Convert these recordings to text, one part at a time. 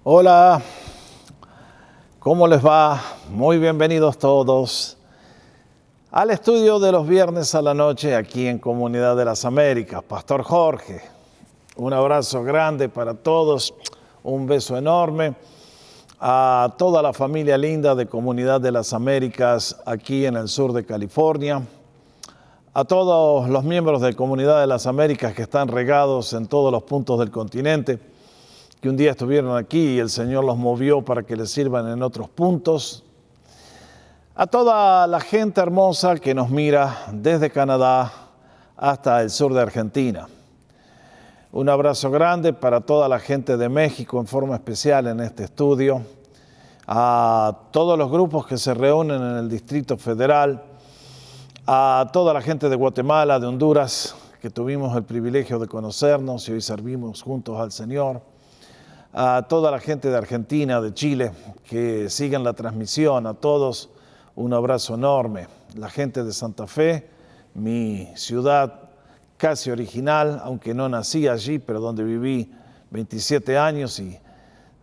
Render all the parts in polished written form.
Hola, ¿cómo les va? Muy bienvenidos todos al estudio de los viernes a la noche aquí en Comunidad de las Américas. Pastor Jorge, un abrazo grande para todos, un beso enorme a toda la familia linda de Comunidad de las Américas aquí en el sur de California, a todos los miembros de Comunidad de las Américas que están regados en todos los puntos del continente, que un día estuvieron aquí y el Señor los movió para que les sirvan en otros puntos. A toda la gente hermosa que nos mira desde Canadá hasta el sur de Argentina. Un abrazo grande para toda la gente de México en forma especial en este estudio. A todos los grupos que se reúnen en el Distrito Federal. A toda la gente de Guatemala, de Honduras, que tuvimos el privilegio de conocernos y hoy servimos juntos al Señor. A toda la gente de Argentina, de Chile, que siguen la transmisión, a todos un abrazo enorme. La gente de Santa Fe, mi ciudad casi original, aunque no nací allí, pero donde viví 27 años y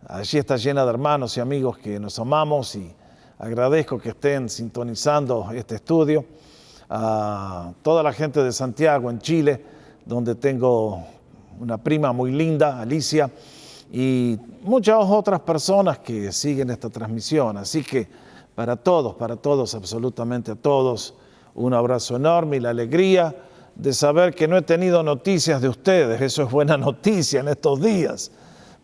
allí está llena de hermanos y amigos que nos amamos y agradezco que estén sintonizando este estudio. A toda la gente de Santiago, en Chile, donde tengo una prima muy linda, Alicia, y muchas otras personas que siguen esta transmisión. Así que para todos, absolutamente a todos, un abrazo enorme y la alegría de saber que no he tenido noticias de ustedes. Eso es buena noticia en estos días,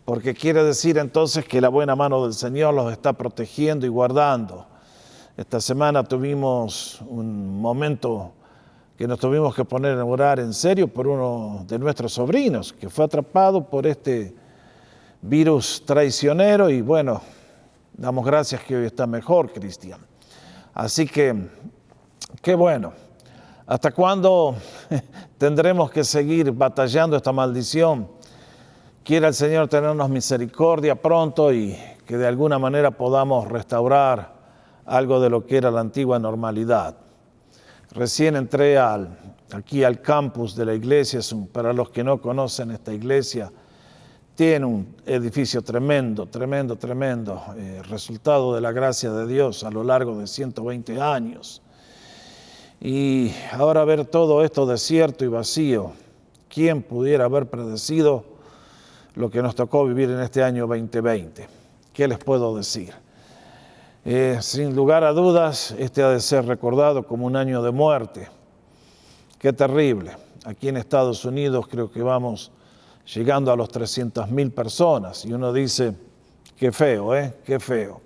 porque quiere decir entonces que la buena mano del Señor los está protegiendo y guardando. Esta semana tuvimos un momento que nos tuvimos que poner a orar en serio por uno de nuestros sobrinos que fue atrapado por este virus traicionero y bueno, damos gracias que hoy está mejor, Cristian. Así que, qué bueno. ¿Hasta cuándo tendremos que seguir batallando esta maldición? Quiera el Señor tenernos misericordia pronto y que de alguna manera podamos restaurar algo de lo que era la antigua normalidad. Recién entré aquí al campus de la iglesia. Para los que no conocen esta iglesia, tiene un edificio tremendo, resultado de la gracia de Dios a lo largo de 120 años. Y ahora ver todo esto desierto y vacío, ¿quién pudiera haber predecido lo que nos tocó vivir en este año 2020? ¿Qué les puedo decir? Sin lugar a dudas, este ha de ser recordado como un año de muerte. Qué terrible. Aquí en Estados Unidos creo que vamos llegando a los 300,000 personas. Y uno dice, qué feo, qué feo.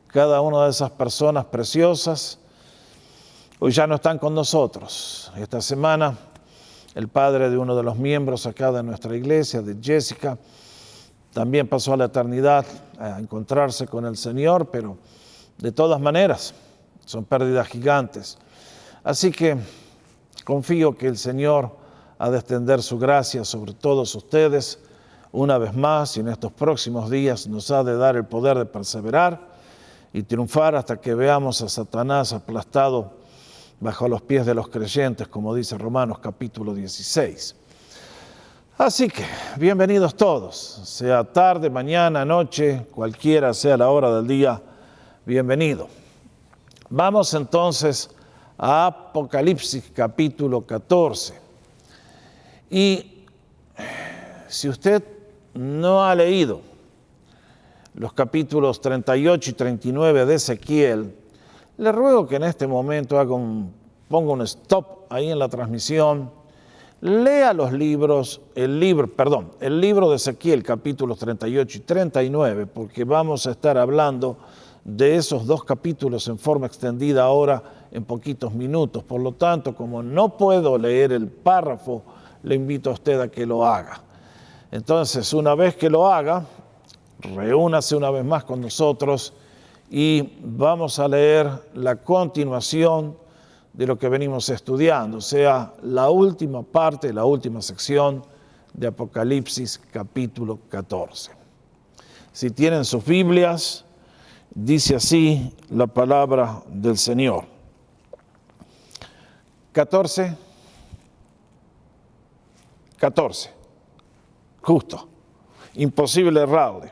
Cada una de esas personas preciosas hoy ya no están con nosotros. Esta semana, el padre de uno de los miembros acá de nuestra iglesia, de Jessica, también pasó a la eternidad a encontrarse con el Señor, pero de todas maneras son pérdidas gigantes. Así que confío que el Señor ha de extender su gracia sobre todos ustedes una vez más y en estos próximos días nos ha de dar el poder de perseverar y triunfar hasta que veamos a Satanás aplastado bajo los pies de los creyentes, como dice Romanos capítulo 16. Así que bienvenidos todos, sea tarde, mañana, noche, cualquiera sea la hora del día, bienvenido. Vamos entonces a Apocalipsis capítulo 14. Y si usted no ha leído los capítulos 38 y 39 de Ezequiel, le ruego que en este momento ponga un stop ahí en la transmisión, lea los libros, el libro de Ezequiel, capítulos 38 y 39, porque vamos a estar hablando de esos dos capítulos en forma extendida ahora en poquitos minutos. Por lo tanto, como no puedo leer el párrafo, le invito a usted a que lo haga. Entonces, una vez que lo haga, reúnase una vez más con nosotros y vamos a leer la continuación de lo que venimos estudiando, o sea, la última parte, la última sección de Apocalipsis capítulo 14. Si tienen sus Biblias, dice así la palabra del Señor. 14, justo, imposible errarle.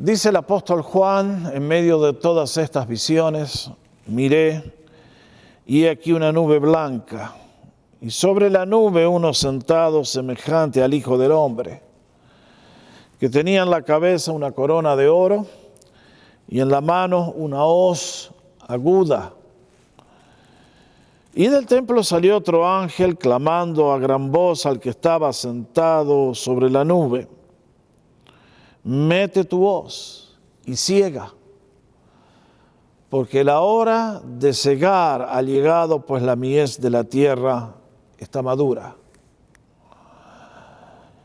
Dice el apóstol Juan, en medio de todas estas visiones, miré y he aquí una nube blanca, y sobre la nube uno sentado semejante al Hijo del Hombre, que tenía en la cabeza una corona de oro y en la mano una hoz aguda. Y del templo salió otro ángel clamando a gran voz al que estaba sentado sobre la nube: mete tu hoz y ciega, porque la hora de cegar ha llegado, pues la mies de la tierra está madura.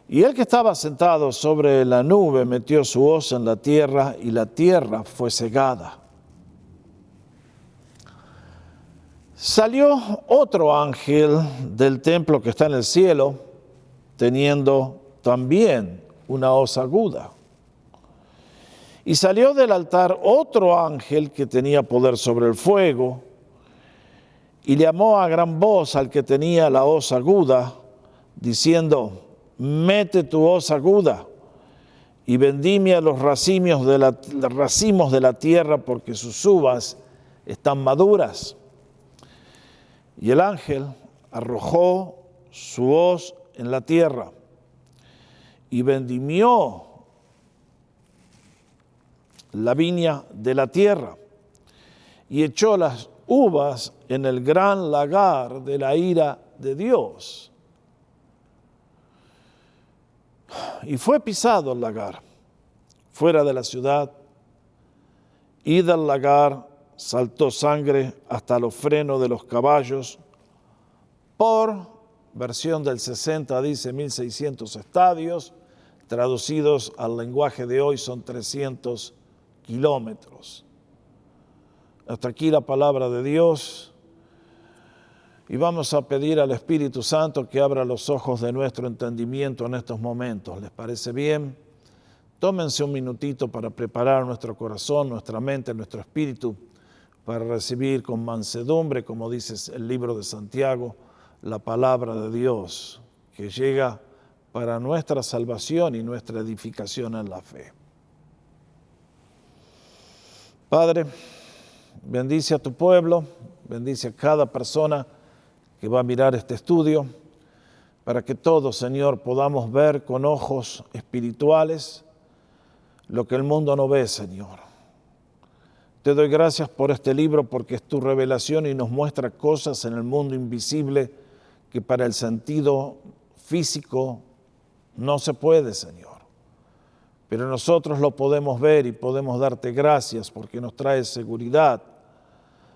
Y el que estaba sentado sobre la nube metió su hoz en la tierra, y la tierra fue cegada. Salió otro ángel del templo que está en el cielo, teniendo también una hoz aguda. Y salió del altar otro ángel que tenía poder sobre el fuego, y llamó a gran voz al que tenía la hoz aguda, diciendo: mete tu hoz aguda y vendimia los racimos de la tierra, porque sus uvas están maduras. Y el ángel arrojó su hoz en la tierra y vendimió la viña de la tierra y echó las uvas en el gran lagar de la ira de Dios. Y fue pisado el lagar fuera de la ciudad, y del lagar saltó sangre hasta los frenos de los caballos. Por versión del 60 dice 1600 estadios, traducidos al lenguaje de hoy son 300 kilómetros. Hasta aquí la palabra de Dios. Y vamos a pedir al Espíritu Santo que abra los ojos de nuestro entendimiento en estos momentos. ¿Les parece bien? Tómense un minutito para preparar nuestro corazón, nuestra mente, nuestro espíritu, para recibir con mansedumbre, como dice el libro de Santiago, la palabra de Dios, que llega para nuestra salvación y nuestra edificación en la fe. Padre, bendice a tu pueblo, bendice a cada persona que va a mirar este estudio, para que todos, Señor, podamos ver con ojos espirituales lo que el mundo no ve, Señor. Te doy gracias por este libro, porque es tu revelación y nos muestra cosas en el mundo invisible que para el sentido físico no se puede, Señor. Pero nosotros lo podemos ver y podemos darte gracias, porque nos trae seguridad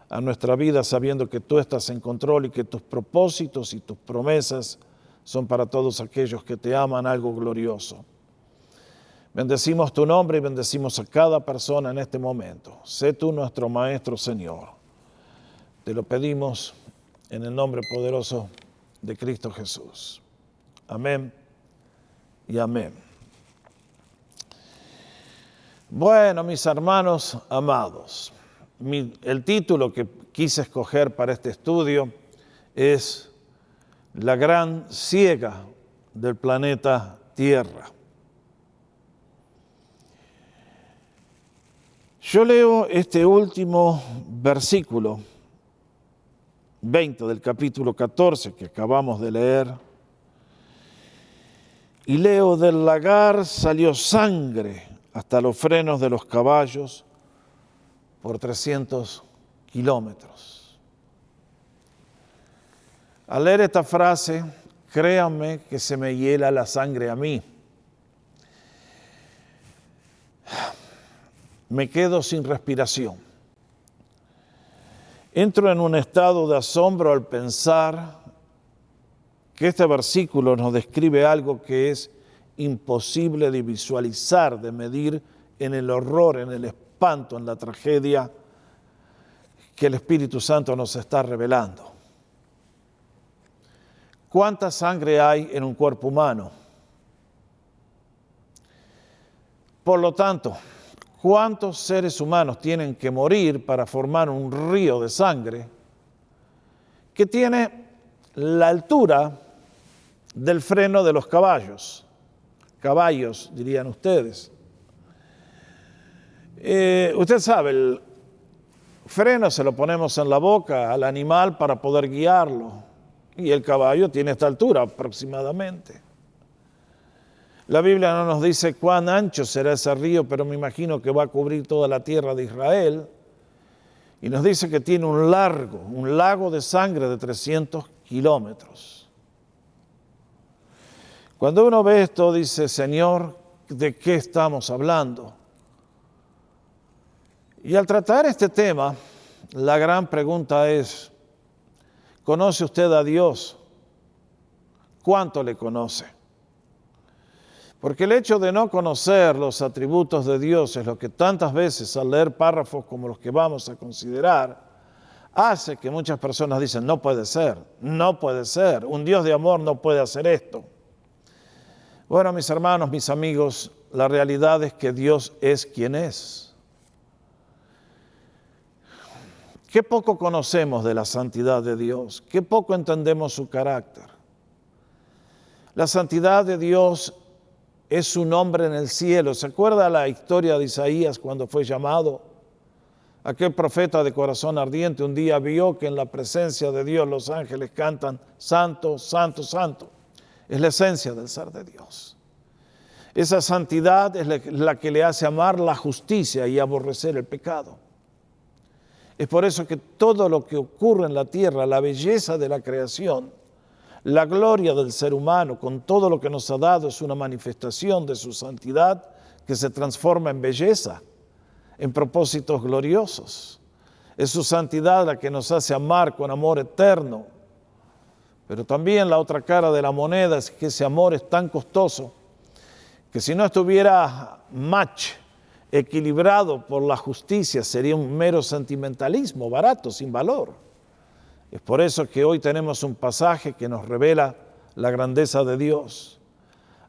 a nuestra vida, sabiendo que tú estás en control y que tus propósitos y tus promesas son para todos aquellos que te aman algo glorioso. Bendecimos tu nombre y bendecimos a cada persona en este momento. Sé tú nuestro Maestro, Señor. Te lo pedimos en el nombre poderoso de Cristo Jesús. Amén y amén. Bueno, mis hermanos amados, el título que quise escoger para este estudio es La gran ciega del planeta Tierra. Yo leo este último versículo 20 del capítulo 14 que acabamos de leer, y leo: del lagar salió sangre hasta los frenos de los caballos por 300 kilómetros. Al leer esta frase, créanme que se me hiela la sangre a mí. Me quedo sin respiración. Entro en un estado de asombro al pensar que este versículo nos describe algo que es imposible de visualizar, de medir en el horror, en el espanto, en la tragedia que el Espíritu Santo nos está revelando. ¿Cuánta sangre hay en un cuerpo humano? Por lo tanto, ¿cuántos seres humanos tienen que morir para formar un río de sangre que tiene la altura del freno de los caballos? Caballos, dirían ustedes. Usted sabe, el freno se lo ponemos en la boca al animal para poder guiarlo. Y el caballo tiene esta altura aproximadamente. La Biblia no nos dice cuán ancho será ese río, pero me imagino que va a cubrir toda la tierra de Israel. Y nos dice que tiene un lago de sangre de 300 kilómetros. Cuando uno ve esto, dice, Señor, ¿de qué estamos hablando? Y al tratar este tema, la gran pregunta es, ¿conoce usted a Dios? ¿Cuánto le conoce? Porque el hecho de no conocer los atributos de Dios es lo que tantas veces al leer párrafos como los que vamos a considerar, hace que muchas personas dicen, no puede ser, un Dios de amor no puede hacer esto. Bueno, mis hermanos, mis amigos, la realidad es que Dios es quien es. Qué poco conocemos de la santidad de Dios, qué poco entendemos su carácter. La santidad de Dios es su nombre en el cielo. ¿Se acuerda la historia de Isaías cuando fue llamado? Aquel profeta de corazón ardiente un día vio que en la presencia de Dios los ángeles cantan, Santo, Santo, Santo. Es la esencia del ser de Dios. Esa santidad es la que le hace amar la justicia y aborrecer el pecado. Es por eso que todo lo que ocurre en la tierra, la belleza de la creación, la gloria del ser humano, con todo lo que nos ha dado, es una manifestación de su santidad que se transforma en belleza, en propósitos gloriosos. Es su santidad la que nos hace amar con amor eterno. Pero también la otra cara de la moneda es que ese amor es tan costoso que si no estuviera equilibrado por la justicia, sería un mero sentimentalismo barato, sin valor. Es por eso que hoy tenemos un pasaje que nos revela la grandeza de Dios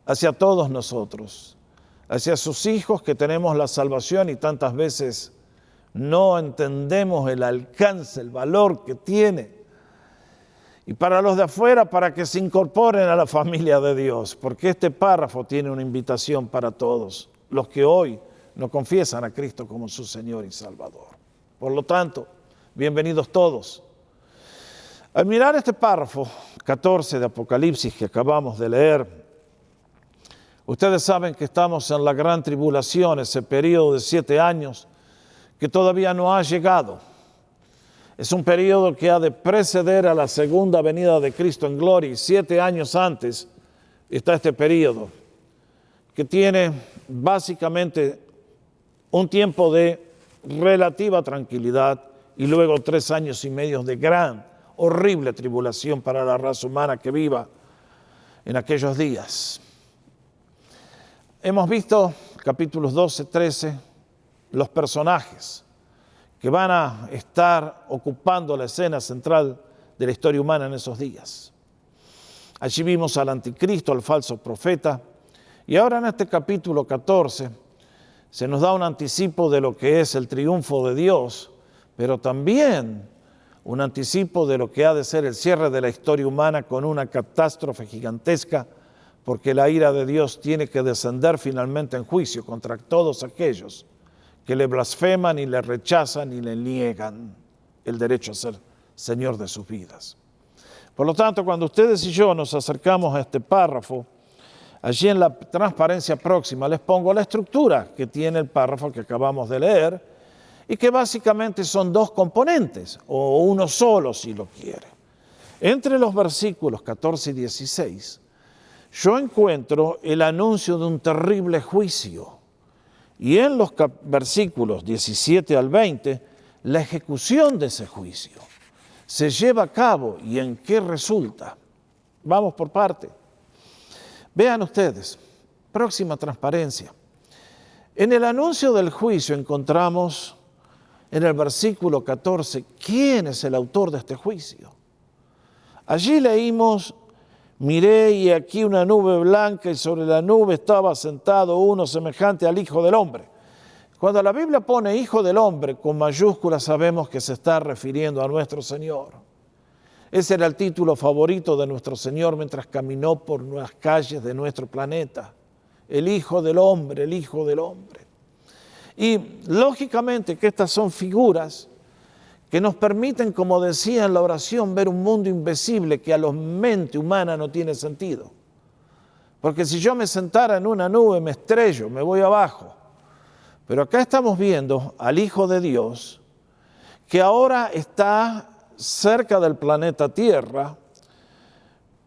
hacia todos nosotros, hacia sus hijos que tenemos la salvación y tantas veces no entendemos el alcance, el valor que tiene. Y para los de afuera, para que se incorporen a la familia de Dios, porque este párrafo tiene una invitación para todos, los que hoy no confiesan a Cristo como su Señor y Salvador. Por lo tanto, bienvenidos todos. Al mirar este párrafo 14 de Apocalipsis que acabamos de leer, ustedes saben que estamos en la gran tribulación, ese periodo de 7 años que todavía no ha llegado. Es un periodo que ha de preceder a la segunda venida de Cristo en gloria, y 7 años antes está este periodo, que tiene básicamente un tiempo de relativa tranquilidad y luego 3 años y medio de gran, horrible tribulación para la raza humana que viva en aquellos días. Hemos visto capítulos 12, 13, los personajes que van a estar ocupando la escena central de la historia humana en esos días. Allí vimos al anticristo, al falso profeta, y ahora en este capítulo 14 se nos da un anticipo de lo que es el triunfo de Dios, pero también un anticipo de lo que ha de ser el cierre de la historia humana con una catástrofe gigantesca, porque la ira de Dios tiene que descender finalmente en juicio contra todos aquellos que le blasfeman y le rechazan y le niegan el derecho a ser Señor de sus vidas. Por lo tanto, cuando ustedes y yo nos acercamos a este párrafo, allí en la transparencia próxima les pongo la estructura que tiene el párrafo que acabamos de leer y que básicamente son 2 componentes, o uno solo si lo quiere. Entre los versículos 14 y 16, yo encuentro el anuncio de un terrible juicio. Y en los versículos 17 al 20, la ejecución de ese juicio se lleva a cabo. ¿Y en qué resulta? Vamos por parte. Vean ustedes, próxima transparencia. En el anuncio del juicio encontramos en el versículo 14, ¿quién es el autor de este juicio? Allí leímos, miré y aquí una nube blanca y sobre la nube estaba sentado uno semejante al Hijo del Hombre. Cuando la Biblia pone Hijo del Hombre con mayúsculas sabemos que se está refiriendo a nuestro Señor. Ese era el título favorito de nuestro Señor mientras caminó por las calles de nuestro planeta. El Hijo del Hombre, el Hijo del Hombre. Y lógicamente que estas son figuras que nos permiten, como decía en la oración, ver un mundo invisible que a la mente humana no tiene sentido. Porque si yo me sentara en una nube, me estrello, me voy abajo. Pero acá estamos viendo al Hijo de Dios, que ahora está cerca del planeta Tierra,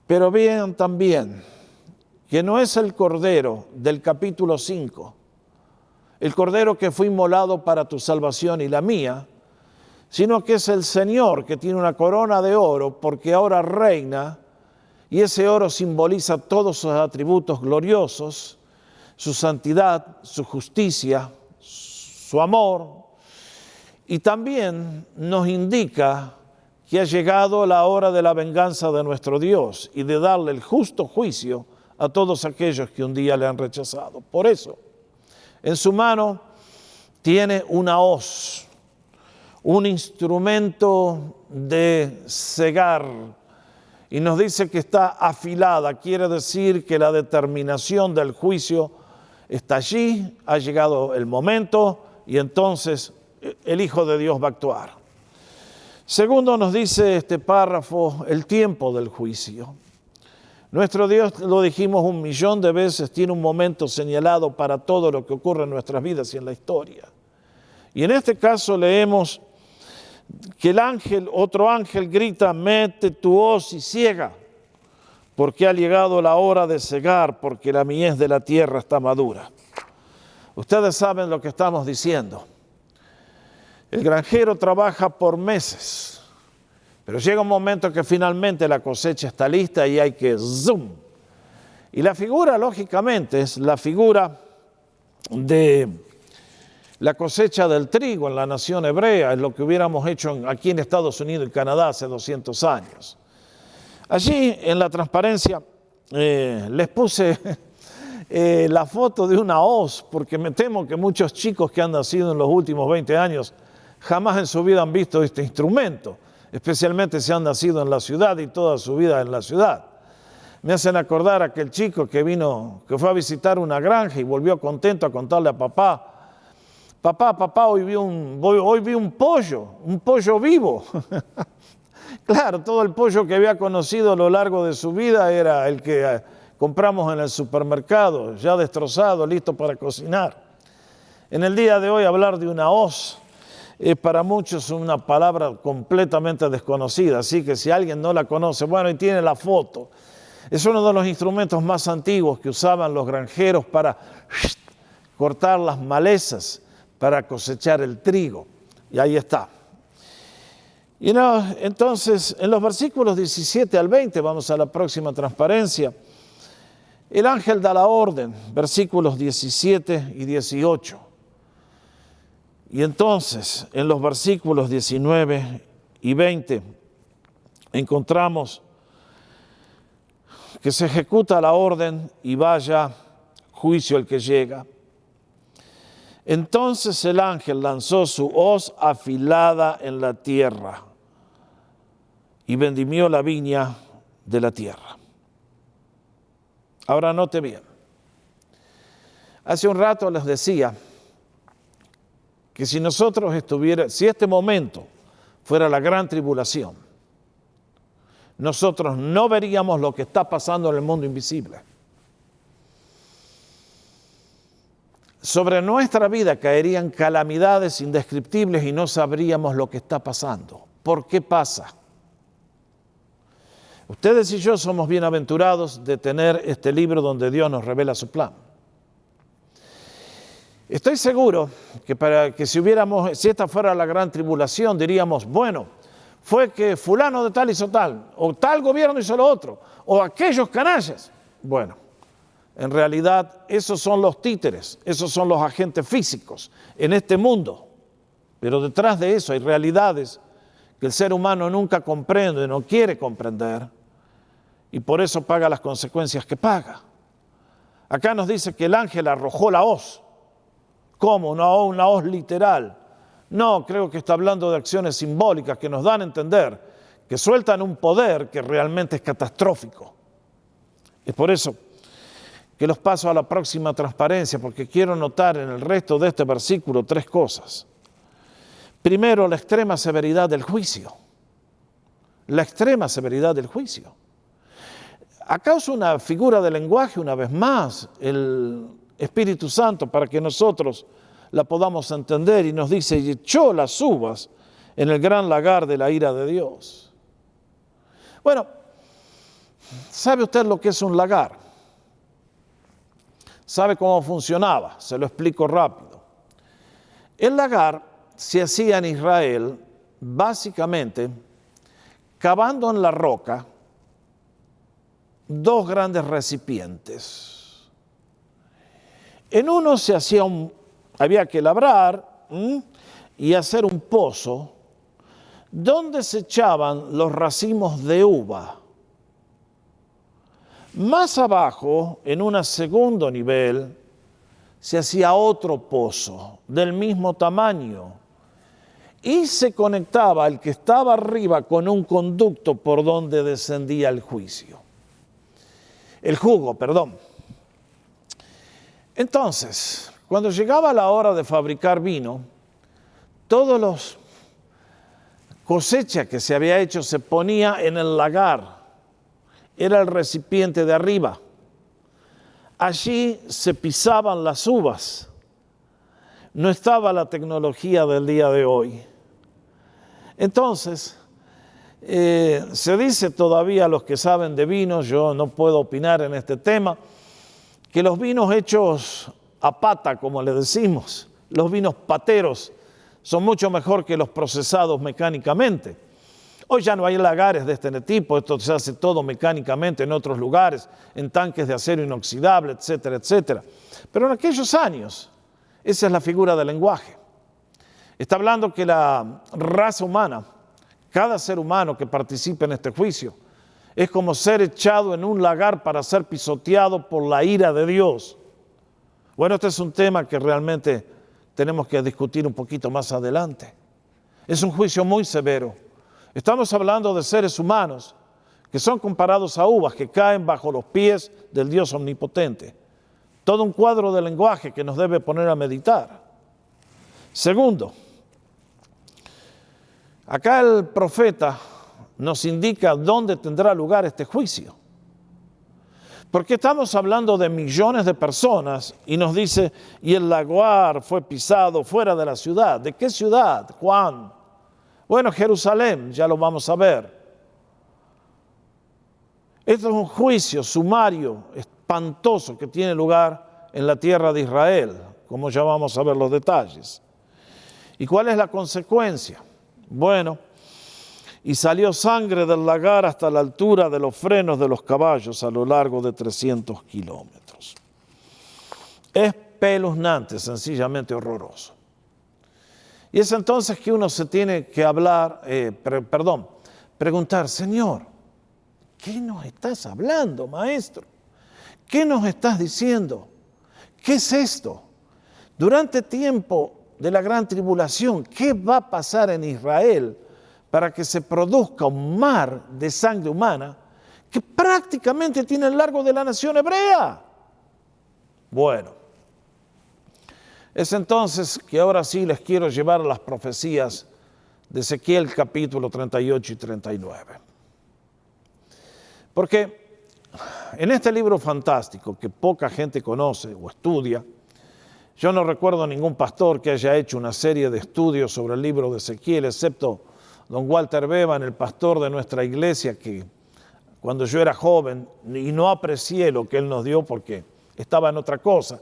pero vean también que no es el Cordero del capítulo 5, el Cordero que fue inmolado para tu salvación y la mía, sino que es el Señor que tiene una corona de oro porque ahora reina, y ese oro simboliza todos sus atributos gloriosos, su santidad, su justicia, su amor, y también nos indica que ha llegado la hora de la venganza de nuestro Dios y de darle el justo juicio a todos aquellos que un día le han rechazado. Por eso, en su mano tiene una hoz, un instrumento de cegar, y nos dice que está afilada, quiere decir que la determinación del juicio está allí, ha llegado el momento y entonces el Hijo de Dios va a actuar. Segundo, nos dice este párrafo, el tiempo del juicio. Nuestro Dios, lo dijimos 1.000.000 de veces, tiene un momento señalado para todo lo que ocurre en nuestras vidas y en la historia. Y en este caso leemos que el ángel, otro ángel grita, mete tu hoz y ciega, porque ha llegado la hora de cegar, porque la mies de la tierra está madura. Ustedes saben lo que estamos diciendo. El granjero trabaja por meses, pero llega un momento que finalmente la cosecha está lista y hay que zoom. Y la figura, lógicamente, es la figura de la cosecha del trigo en la nación hebrea, es lo que hubiéramos hecho aquí en Estados Unidos y Canadá hace 200 años. Allí en la transparencia les puse la foto de una hoz, porque me temo que muchos chicos que han nacido en los últimos 20 años jamás en su vida han visto este instrumento, especialmente si han nacido en la ciudad y toda su vida en la ciudad. Me hacen acordar a aquel chico que fue a visitar una granja y volvió contento a contarle a papá, papá, hoy vi un pollo vivo. Claro, todo el pollo que había conocido a lo largo de su vida era el que compramos en el supermercado, ya destrozado, listo para cocinar. En el día de hoy hablar de una hoz es para muchos una palabra completamente desconocida, así que si alguien no la conoce, bueno, y tiene la foto. Es uno de los instrumentos más antiguos que usaban los granjeros para cortar las malezas, para cosechar el trigo. Y ahí está. Y entonces, en los versículos 17 al 20, vamos a la próxima transparencia, el ángel da la orden, versículos 17 y 18. Y entonces, en los versículos 19 y 20, encontramos que se ejecuta la orden y vaya juicio el que llega. Entonces el ángel lanzó su hoz afilada en la tierra y vendimió la viña de la tierra. Ahora note bien. Hace un rato les decía que si este momento fuera la gran tribulación, nosotros no veríamos lo que está pasando en el mundo invisible. Sobre nuestra vida caerían calamidades indescriptibles y no sabríamos lo que está pasando. ¿Por qué pasa? Ustedes y yo somos bienaventurados de tener este libro donde Dios nos revela su plan. Estoy seguro que si esta fuera la gran tribulación, diríamos, bueno, fue que fulano de tal hizo tal, o tal gobierno hizo lo otro, o aquellos canallas. Bueno, en realidad esos son los títeres, esos son los agentes físicos en este mundo. Pero detrás de eso hay realidades que el ser humano nunca comprende, no quiere comprender, y por eso paga las consecuencias que paga. Acá nos dice que el ángel arrojó la hoz. ¿Cómo? Una hoz literal. No, creo que está hablando de acciones simbólicas que nos dan a entender que sueltan un poder que realmente es catastrófico. Es por eso que los paso a la próxima transparencia, porque quiero notar en el resto de este versículo 3 cosas. Primero, la extrema severidad del juicio. La extrema severidad del juicio. Acá usa una figura de lenguaje, una vez más, el Espíritu Santo, para que nosotros la podamos entender, y nos dice, y echó las uvas en el gran lagar de la ira de Dios. Bueno, ¿sabe usted lo que es un lagar? ¿Sabe cómo funcionaba? Se lo explico rápido. El lagar se hacía en Israel básicamente cavando en la roca 2 grandes recipientes. En uno se hacía había que labrar y hacer un pozo donde se echaban los racimos de uva. Más abajo, en un segundo nivel, se hacía otro pozo del mismo tamaño y se conectaba el que estaba arriba con un conducto por donde descendía el jugo. Entonces, cuando llegaba la hora de fabricar vino, todos los cosecha que se había hecho se ponía en el lagar. Era el recipiente de arriba. Allí se pisaban las uvas. No estaba la tecnología del día de hoy. Entonces, se dice todavía a los que saben de vinos, yo no puedo opinar en este tema, que los vinos hechos a pata, como le decimos, los vinos pateros, son mucho mejor que los procesados mecánicamente. Hoy ya no hay lagares de este tipo, esto se hace todo mecánicamente en otros lugares, en tanques de acero inoxidable, etcétera, etcétera. Pero en aquellos años, esa es la figura del lenguaje. Está hablando que la raza humana, cada ser humano que participe en este juicio, es como ser echado en un lagar para ser pisoteado por la ira de Dios. Bueno, este es un tema que realmente tenemos que discutir un poquito más adelante. Es un juicio muy severo. Estamos hablando de seres humanos que son comparados a uvas que caen bajo los pies del Dios omnipotente. Todo un cuadro de lenguaje que nos debe poner a meditar. Segundo, acá el profeta nos indica dónde tendrá lugar este juicio. Porque estamos hablando de millones de personas y nos dice, y el lagar fue pisado fuera de la ciudad. ¿De qué ciudad, Juan? Bueno, Jerusalén, ya lo vamos a ver. Esto es un juicio sumario, espantoso, que tiene lugar en la tierra de Israel, como ya vamos a ver los detalles. ¿Y cuál es la consecuencia? Bueno, y salió sangre del lagar hasta la altura de los frenos de los caballos a lo largo de 300 kilómetros. Es espeluznante, sencillamente horroroso. Y es entonces que uno se tiene que preguntar, Señor, ¿qué nos estás hablando, maestro? ¿Qué nos estás diciendo? ¿Qué es esto? Durante tiempo de la gran tribulación, ¿qué va a pasar en Israel para que se produzca un mar de sangre humana que prácticamente tiene el largo de la nación hebrea? Bueno, es entonces que ahora sí les quiero llevar a las profecías de Ezequiel capítulo 38 y 39. Porque en este libro fantástico que poca gente conoce o estudia, yo no recuerdo ningún pastor que haya hecho una serie de estudios sobre el libro de Ezequiel, excepto don Walter Bevan, el pastor de nuestra iglesia, que cuando yo era joven, y no aprecié lo que él nos dio porque estaba en otra cosa,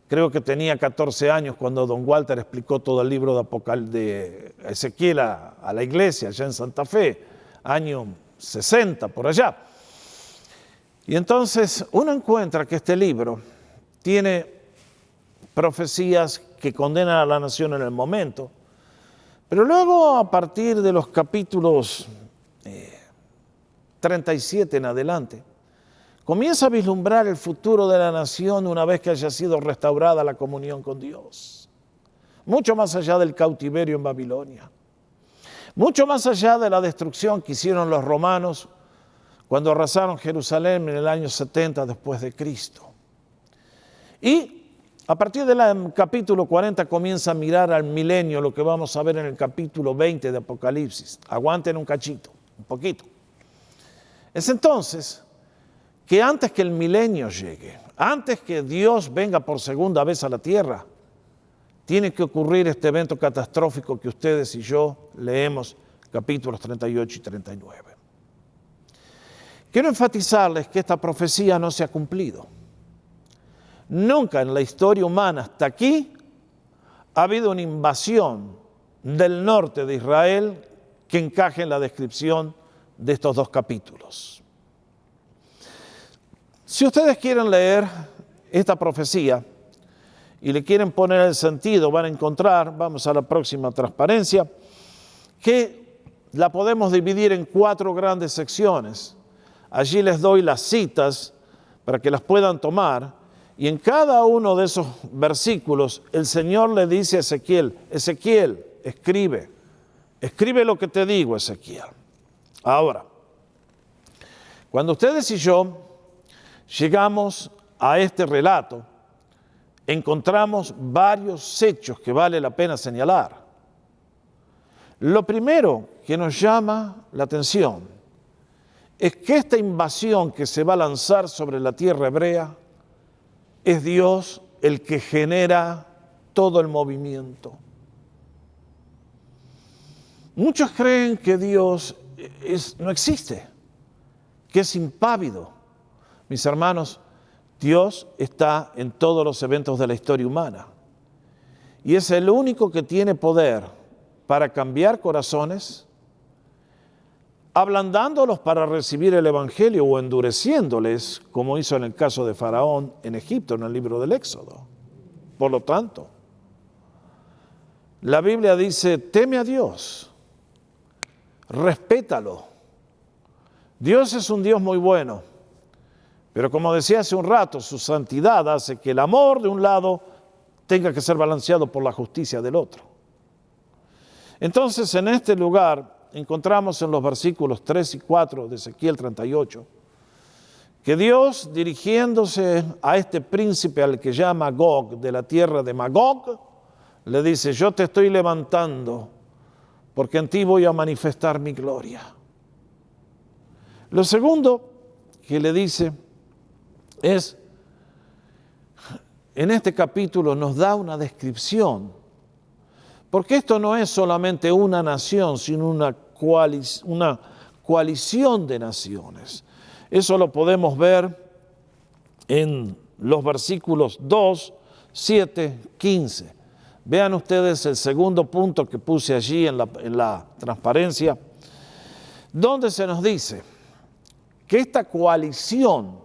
creo que tenía 14 años cuando don Walter explicó todo el libro de Ezequiel a la iglesia, allá en Santa Fe, año 60, por allá. Y entonces uno encuentra que este libro tiene profecías que condenan a la nación en el momento, pero luego a partir de los capítulos 37 en adelante, comienza a vislumbrar el futuro de la nación una vez que haya sido restaurada la comunión con Dios. Mucho más allá del cautiverio en Babilonia. Mucho más allá de la destrucción que hicieron los romanos cuando arrasaron Jerusalén en el año 70 después de Cristo. Y a partir del capítulo 40 comienza a mirar al milenio, lo que vamos a ver en el capítulo 20 de Apocalipsis. Aguanten un cachito, un poquito. Es entonces que antes que el milenio llegue, antes que Dios venga por segunda vez a la tierra, tiene que ocurrir este evento catastrófico que ustedes y yo leemos, capítulos 38 y 39. Quiero enfatizarles que esta profecía no se ha cumplido. Nunca en la historia humana hasta aquí ha habido una invasión del norte de Israel que encaje en la descripción de estos dos capítulos. Si ustedes quieren leer esta profecía y le quieren poner el sentido, van a encontrar, vamos a la próxima transparencia, que la podemos dividir en 4 grandes secciones. Allí les doy las citas para que las puedan tomar. Y en cada uno de esos versículos, el Señor le dice a Ezequiel, Ezequiel, escribe lo que te digo, Ezequiel. Ahora, cuando ustedes y yo llegamos a este relato, encontramos varios hechos que vale la pena señalar. Lo primero que nos llama la atención es que esta invasión que se va a lanzar sobre la tierra hebrea es Dios el que genera todo el movimiento. Muchos creen que Dios no existe, que es impávido. Mis hermanos, Dios está en todos los eventos de la historia humana y es el único que tiene poder para cambiar corazones, ablandándolos para recibir el Evangelio o endureciéndoles, como hizo en el caso de Faraón en Egipto, en el libro del Éxodo. Por lo tanto, la Biblia dice, teme a Dios, respétalo. Dios es un Dios muy bueno, pero como decía hace un rato, su santidad hace que el amor de un lado tenga que ser balanceado por la justicia del otro. Entonces, en este lugar encontramos en los versículos 3 y 4 de Ezequiel 38 que Dios, dirigiéndose a este príncipe al que llama Gog, de la tierra de Magog, le dice, yo te estoy levantando porque en ti voy a manifestar mi gloria. Lo segundo que le dice es, en este capítulo nos da una descripción, porque esto no es solamente una nación, sino una coalición de naciones. Eso lo podemos ver en los versículos 2, 7, 15. Vean ustedes el segundo punto que puse allí en la transparencia, donde se nos dice que esta coalición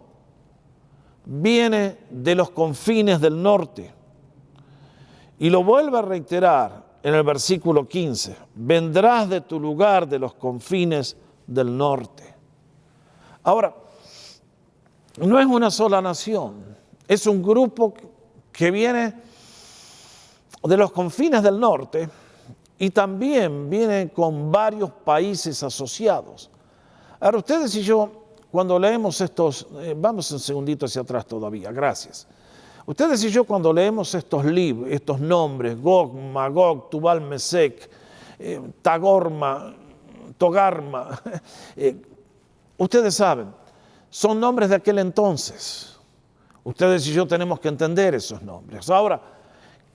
viene de los confines del norte. Y lo vuelve a reiterar en el versículo 15, vendrás de tu lugar de los confines del norte. Ahora, no es una sola nación, es un grupo que viene de los confines del norte y también viene con varios países asociados. Ahora, ustedes y yo, cuando leemos estos, vamos un segundito hacia atrás todavía, gracias. Ustedes y yo cuando leemos estos libros, estos nombres, Gog, Magog, Tubal, Mesec, Tagorma, Togarma, ustedes saben, son nombres de aquel entonces. Ustedes y yo tenemos que entender esos nombres. Ahora,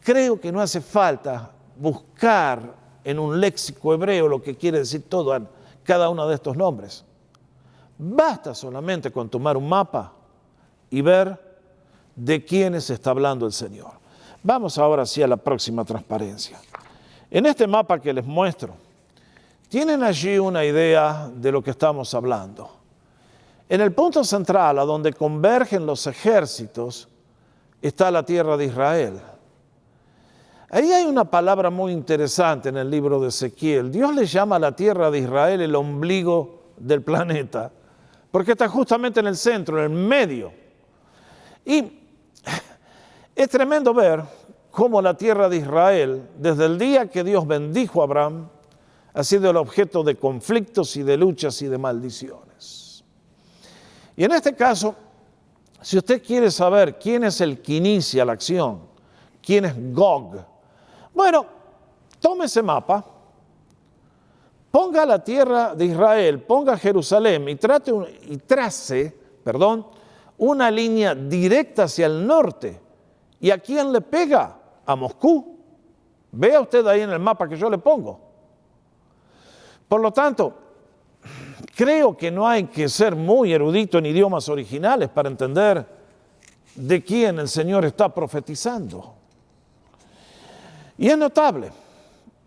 creo que no hace falta buscar en un léxico hebreo lo que quiere decir cada uno de estos nombres. Basta solamente con tomar un mapa y ver de quiénes está hablando el Señor. Vamos ahora sí a la próxima transparencia. En este mapa que les muestro, tienen allí una idea de lo que estamos hablando. En el punto central, a donde convergen los ejércitos, está la tierra de Israel. Ahí hay una palabra muy interesante en el libro de Ezequiel. Dios le llama a la tierra de Israel el ombligo del planeta, porque está justamente en el centro, en el medio. Y es tremendo ver cómo la tierra de Israel, desde el día que Dios bendijo a Abraham, ha sido el objeto de conflictos y de luchas y de maldiciones. Y en este caso, Si usted quiere saber quién es el que inicia la acción, quién es Gog, bueno, tome ese mapa, ponga la tierra de Israel, ponga Jerusalén y trace una línea directa hacia el norte. ¿Y a quién le pega? A Moscú. Vea usted ahí en el mapa que yo le pongo. Por lo tanto, creo que no hay que ser muy erudito en idiomas originales para entender de quién el Señor está profetizando. Y es notable,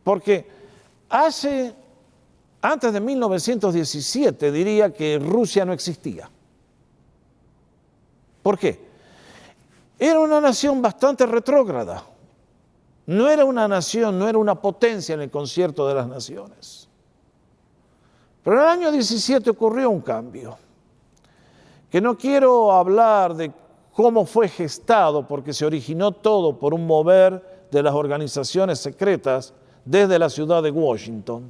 porque antes de 1917 diría que Rusia no existía. ¿Por qué? Era una nación bastante retrógrada. No era una nación, no era una potencia en el concierto de las naciones. Pero en el año 17 ocurrió un cambio, que no quiero hablar de cómo fue gestado, porque se originó todo por un mover de las organizaciones secretas desde la ciudad de Washington.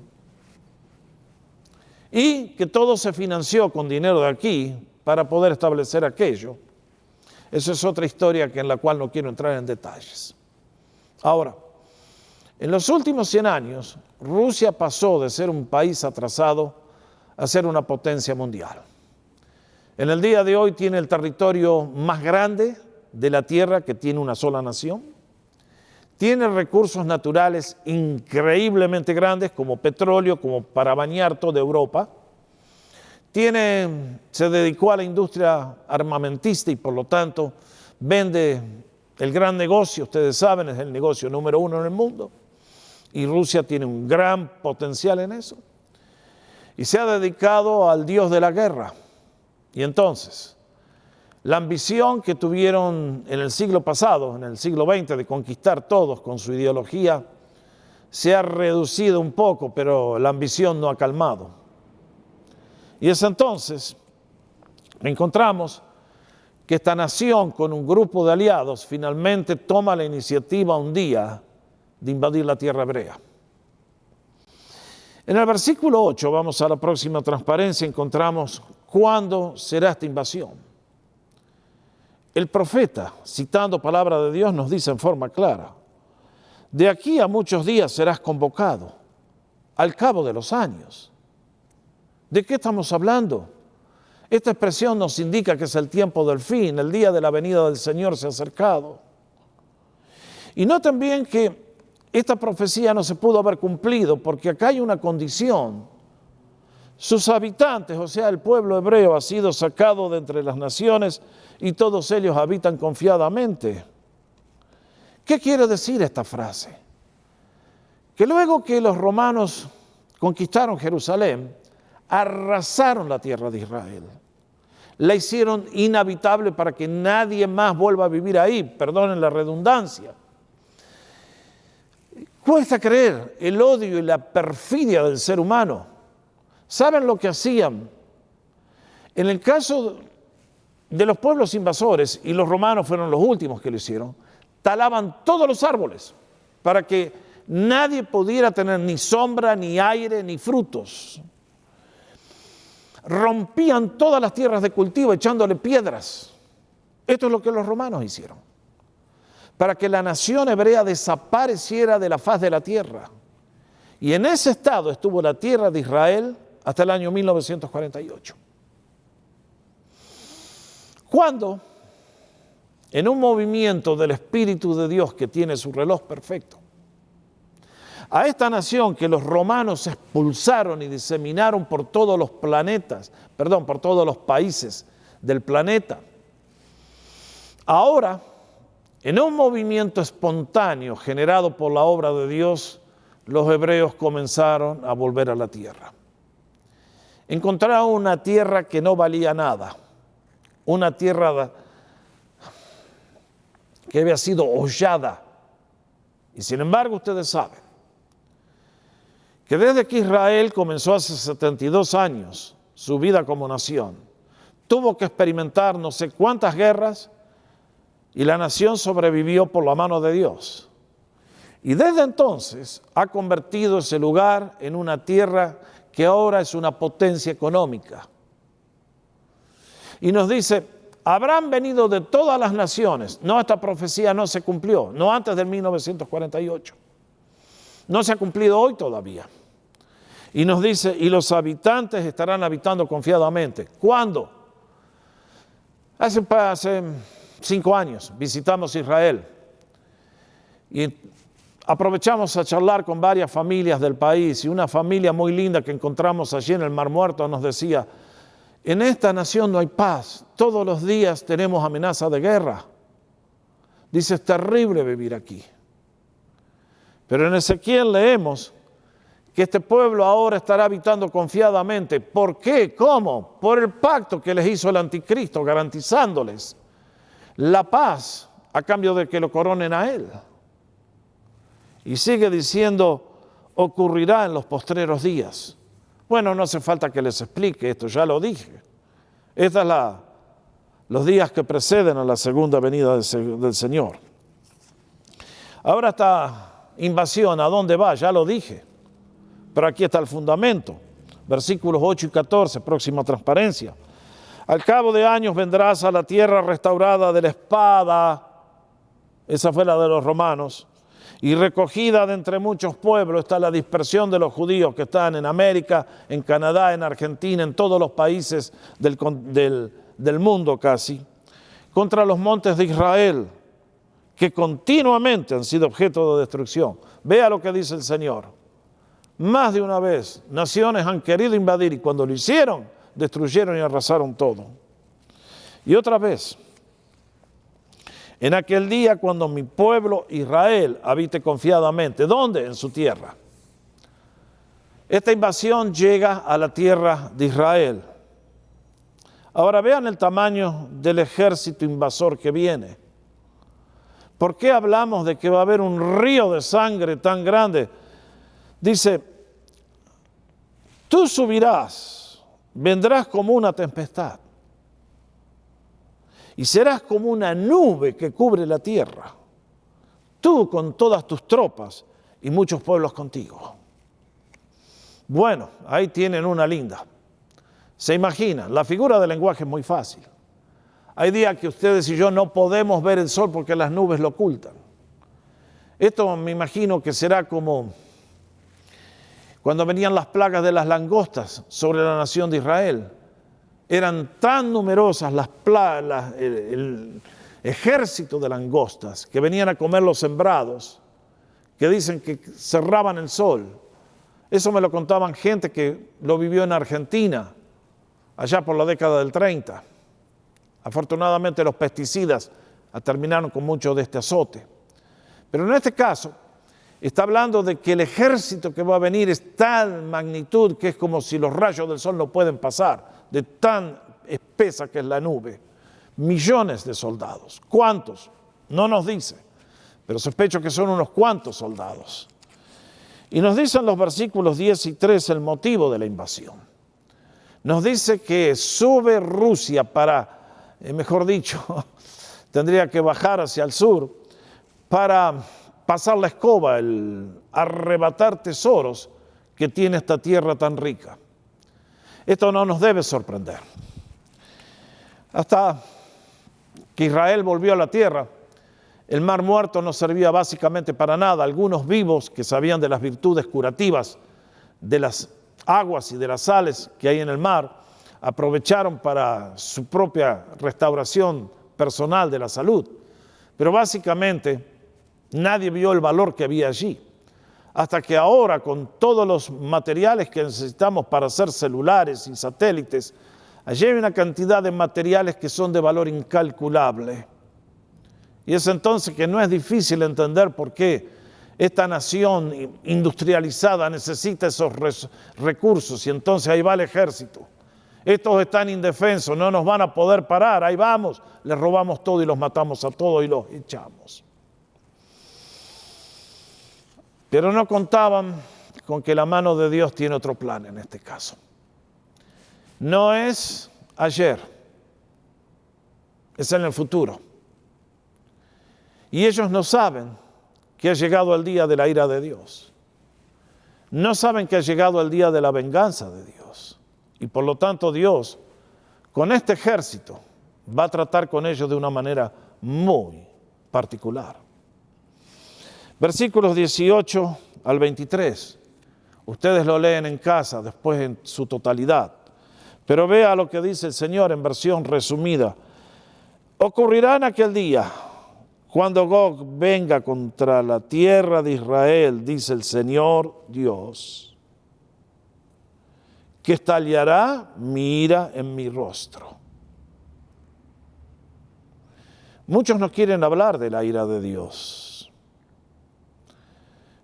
Y que todo se financió con dinero de aquí para poder establecer aquello. Esa es otra historia en la cual no quiero entrar en detalles. Ahora, en los últimos 100 años, Rusia pasó de ser un país atrasado a ser una potencia mundial. En el día de hoy tiene el territorio más grande de la Tierra, que tiene una sola nación. Tiene recursos naturales increíblemente grandes, como petróleo, como para bañar toda Europa. Se dedicó a la industria armamentista y por lo tanto vende el gran negocio, ustedes saben, es el negocio número 1 en el mundo. Y Rusia tiene un gran potencial en eso. Y se ha dedicado al dios de la guerra. Y entonces, la ambición que tuvieron en el siglo pasado, en el siglo XX, de conquistar todos con su ideología, se ha reducido un poco, pero la ambición no ha calmado. Y es entonces encontramos que esta nación, con un grupo de aliados, finalmente toma la iniciativa un día de invadir la tierra hebrea. En el versículo 8, vamos a la próxima transparencia, encontramos cuándo será esta invasión. El profeta, citando palabra de Dios, nos dice en forma clara: de aquí a muchos días serás convocado, al cabo de los años. ¿De qué estamos hablando? Esta expresión nos indica que es el tiempo del fin, el día de la venida del Señor se ha acercado. Y noten bien que esta profecía no se pudo haber cumplido porque acá hay una condición. Sus habitantes, o sea, el pueblo hebreo, ha sido sacado de entre las naciones y todos ellos habitan confiadamente. ¿Qué quiere decir esta frase? Que luego que los romanos conquistaron Jerusalén, arrasaron la tierra de Israel. La hicieron inhabitable para que nadie más vuelva a vivir ahí, perdonen la redundancia. Cuesta creer el odio y la perfidia del ser humano. ¿Saben lo que hacían? En el caso de los pueblos invasores, y los romanos fueron los últimos que lo hicieron, talaban todos los árboles para que nadie pudiera tener ni sombra, ni aire, ni frutos. Rompían todas las tierras de cultivo echándole piedras. Esto es lo que los romanos hicieron, para que la nación hebrea desapareciera de la faz de la tierra. Y en ese estado estuvo la tierra de Israel hasta el año 1948. Cuando, en un movimiento del Espíritu de Dios que tiene su reloj perfecto, a esta nación que los romanos expulsaron y diseminaron por todos los por todos los países del planeta, ahora, en un movimiento espontáneo generado por la obra de Dios, los hebreos comenzaron a volver a la tierra. Encontraron una tierra que no valía nada, una tierra que había sido hollada. Y sin embargo, ustedes saben que desde que Israel comenzó hace 72 años su vida como nación, tuvo que experimentar no sé cuántas guerras y la nación sobrevivió por la mano de Dios. Y desde entonces ha convertido ese lugar en una tierra que ahora es una potencia económica. Y nos dice, habrán venido de todas las naciones. No, esta profecía no se cumplió, no antes del 1948. No se ha cumplido hoy todavía. Y nos dice, y los habitantes estarán habitando confiadamente. ¿Cuándo? Hace 5 años visitamos Israel y aprovechamos a charlar con varias familias del país, y una familia muy linda que encontramos allí en el Mar Muerto nos decía: en esta nación no hay paz, todos los días tenemos amenaza de guerra. Dice, es terrible vivir aquí. Pero en Ezequiel leemos que este pueblo ahora estará habitando confiadamente. ¿Por qué? ¿Cómo? Por el pacto que les hizo el anticristo, garantizándoles la paz a cambio de que lo coronen a él. Y sigue diciendo, ocurrirá en los postreros días. Bueno, no hace falta que les explique esto, ya lo dije. Estos son los días que preceden a la segunda venida del Señor. Ahora esta invasión, ¿a dónde va? Ya lo dije. Pero aquí está el fundamento. Versículos 8 y 14, próxima transparencia. Al cabo de años vendrás a la tierra restaurada de la espada. Esa fue la de los romanos. Y recogida de entre muchos pueblos. Está la dispersión de los judíos que están en América, en Canadá, en Argentina, en todos los países del mundo casi. Contra los montes de Israel, que continuamente han sido objeto de destrucción. Vea lo que dice el Señor. Más de una vez, naciones han querido invadir y cuando lo hicieron, destruyeron y arrasaron todo. Y otra vez, en aquel día cuando mi pueblo Israel habite confiadamente. ¿Dónde? En su tierra. Esta invasión llega a la tierra de Israel. Ahora vean el tamaño del ejército invasor que viene. ¿Por qué hablamos de que va a haber un río de sangre tan grande? Dice, tú subirás, vendrás como una tempestad y serás como una nube que cubre la tierra, tú con todas tus tropas y muchos pueblos contigo. Bueno, ahí tienen una linda. Se imaginan, la figura del lenguaje es muy fácil. Hay días que ustedes y yo no podemos ver el sol porque las nubes lo ocultan. Esto me imagino que será como cuando venían las plagas de las langostas sobre la nación de Israel. Eran tan numerosas las plagas, el ejército de langostas que venían a comer los sembrados, que dicen que cerraban el sol. Eso me lo contaban gente que lo vivió en Argentina, allá por la década del 30. Afortunadamente los pesticidas terminaron con mucho de este azote. Pero en este caso está hablando de que el ejército que va a venir es tal magnitud que es como si los rayos del sol no pueden pasar, de tan espesa que es la nube. Millones de soldados. ¿Cuántos? No nos dice, pero sospecho que son unos cuantos soldados. Y nos dicen los versículos 10 y 13 el motivo de la invasión. Nos dice que sube Rusia para, mejor dicho, tendría que bajar hacia el sur para pasar la escoba, el arrebatar tesoros que tiene esta tierra tan rica. Esto no nos debe sorprender. Hasta que Israel volvió a la tierra, el Mar Muerto no servía básicamente para nada. Algunos vivos que sabían de las virtudes curativas de las aguas y de las sales que hay en el mar, aprovecharon para su propia restauración personal de la salud. Pero básicamente nadie vio el valor que había allí. Hasta que ahora, con todos los materiales que necesitamos para hacer celulares y satélites, allí hay una cantidad de materiales que son de valor incalculable. Y es entonces que no es difícil entender por qué esta nación industrializada necesita esos recursos, y entonces ahí va el ejército. Estos están indefensos, no nos van a poder parar, ahí vamos, les robamos todo y los matamos a todos y los echamos. Pero no contaban con que la mano de Dios tiene otro plan en este caso. No es ayer, es en el futuro. Y ellos no saben que ha llegado el día de la ira de Dios. No saben que ha llegado el día de la venganza de Dios. Y por lo tanto Dios, con este ejército, va a tratar con ellos de una manera muy particular. Versículos 18 al 23. Ustedes lo leen en casa, después en su totalidad. Pero vea lo que dice el Señor en versión resumida. Ocurrirá en aquel día, cuando Gog venga contra la tierra de Israel, dice el Señor Dios, que estallará mi ira en mi rostro. Muchos no quieren hablar de la ira de Dios,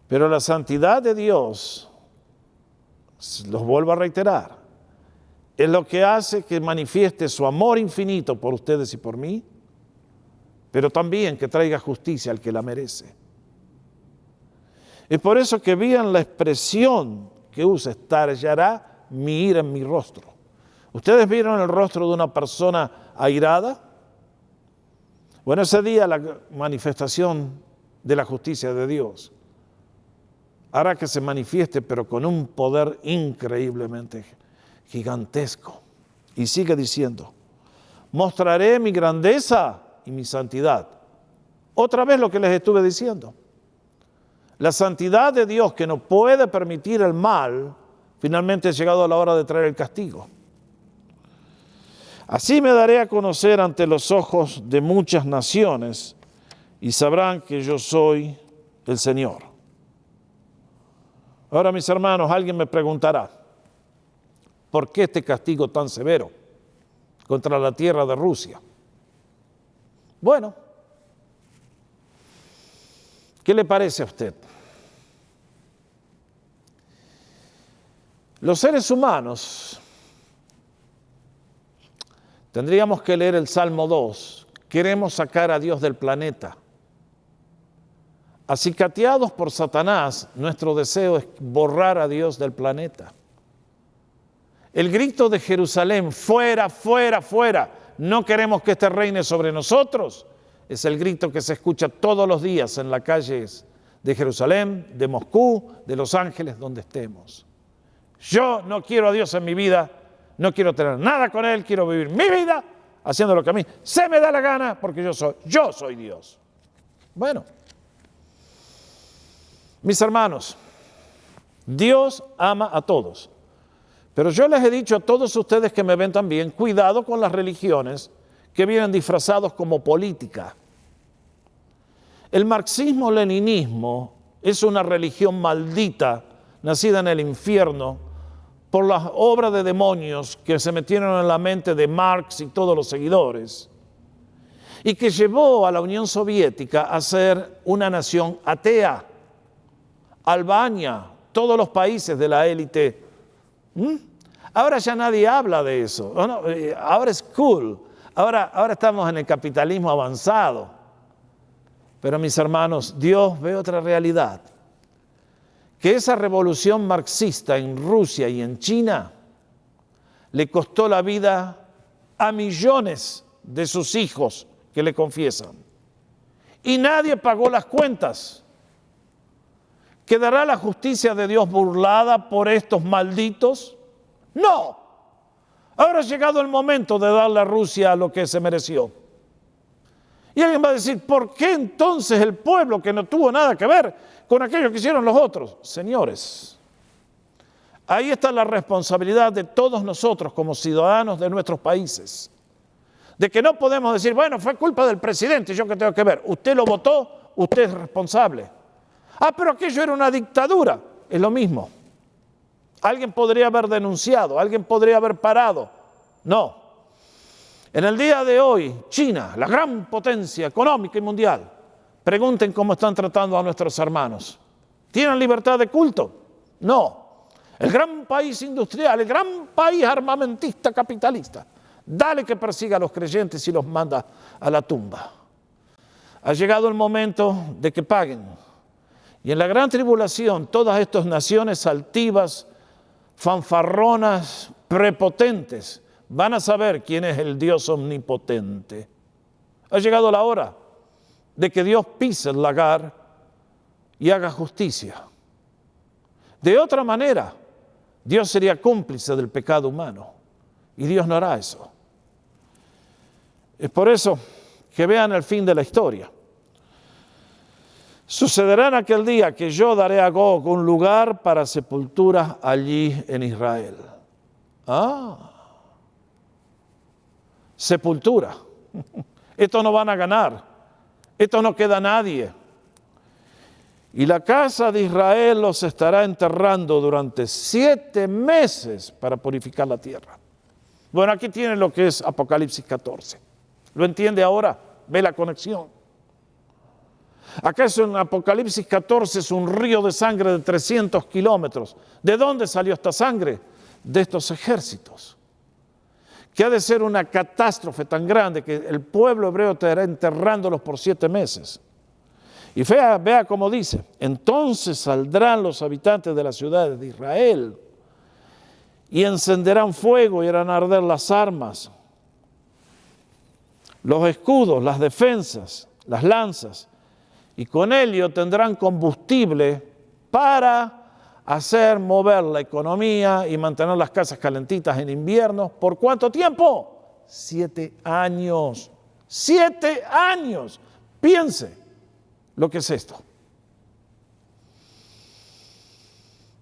pero la santidad de Dios, los vuelvo a reiterar, es lo que hace que manifieste su amor infinito por ustedes y por mí, pero también que traiga justicia al que la merece. Es por eso que vean la expresión que usa, estallará mi ira en mi rostro. ¿Ustedes vieron el rostro de una persona airada? Bueno, ese día la manifestación de la justicia de Dios hará que se manifieste, pero con un poder increíblemente gigantesco. Y sigue diciendo, mostraré mi grandeza y mi santidad. Otra vez lo que les estuve diciendo. La santidad de Dios, que no puede permitir el mal, finalmente ha llegado a la hora de traer el castigo. Así me daré a conocer ante los ojos de muchas naciones y sabrán que yo soy el Señor. Ahora, mis hermanos, alguien me preguntará, ¿por qué este castigo tan severo contra la tierra de Rusia? Bueno, ¿qué le parece a usted? Los seres humanos tendríamos que leer el Salmo 2. Queremos sacar a Dios del planeta. Acicateados por Satanás, nuestro deseo es borrar a Dios del planeta. El grito de Jerusalén, fuera, fuera, fuera, no queremos que este reine sobre nosotros, es el grito que se escucha todos los días en las calles de Jerusalén, de Moscú, de Los Ángeles, donde estemos. Yo no quiero a Dios en mi vida, no quiero tener nada con Él, quiero vivir mi vida haciendo lo que a mí se me da la gana, porque yo soy Dios. Bueno, mis hermanos, Dios ama a todos, pero yo les he dicho a todos ustedes que me ven también, cuidado con las religiones que vienen disfrazados como política. El marxismo-leninismo es una religión maldita, nacida en el infierno, por las obras de demonios que se metieron en la mente de Marx y todos los seguidores, y que llevó a la Unión Soviética a ser una nación atea. Albania, todos los países de la élite. Ahora ya nadie habla de eso. Ahora es cool. Ahora estamos en el capitalismo avanzado. Pero mis hermanos, Dios ve otra realidad. Que esa revolución marxista en Rusia y en China le costó la vida a millones de sus hijos que le confiesan. Y nadie pagó las cuentas. ¿Quedará la justicia de Dios burlada por estos malditos? No. Ahora ha llegado el momento de darle a Rusia lo que se mereció. Y alguien va a decir, ¿por qué entonces el pueblo que no tuvo nada que ver con aquello que hicieron los otros? Señores, ahí está la responsabilidad de todos nosotros como ciudadanos de nuestros países. De que no podemos decir, bueno, fue culpa del presidente, ¿yo qué tengo que ver? Usted lo votó, usted es responsable. Ah, pero aquello era una dictadura. Es lo mismo. Alguien podría haber denunciado, alguien podría haber parado. No. En el día de hoy, China, la gran potencia económica y mundial, pregunten cómo están tratando a nuestros hermanos. ¿Tienen libertad de culto? No. El gran país industrial, el gran país armamentista capitalista, dale que persiga a los creyentes y los manda a la tumba. Ha llegado el momento de que paguen. Y en la gran tribulación, todas estas naciones altivas, fanfarronas, prepotentes, van a saber quién es el Dios omnipotente. Ha llegado la hora de que Dios pise el lagar y haga justicia. De otra manera, Dios sería cómplice del pecado humano y Dios no hará eso. Es por eso que vean el fin de la historia. Sucederá en aquel día que yo daré a Gog un lugar para sepultura allí en Israel. Sepultura. Estos no van a ganar. Esto no queda nadie. Y la casa de Israel los estará enterrando durante 7 meses para purificar la tierra. Bueno, aquí tienen lo que es Apocalipsis 14. ¿Lo entiende ahora? ¿Ve la conexión? ¿Acaso en Apocalipsis 14 es un río de sangre de 300 kilómetros? ¿De dónde salió esta sangre? De estos ejércitos. Que ha de ser una catástrofe tan grande que el pueblo hebreo estará enterrándolos por 7 meses. Y vea cómo dice, entonces saldrán los habitantes de las ciudades de Israel y encenderán fuego y harán arder las armas, los escudos, las defensas, las lanzas, y con ello tendrán combustible para hacer mover la economía y mantener las casas calentitas en invierno. ¿Por cuánto tiempo? 7 años. 7 años. Piense lo que es esto.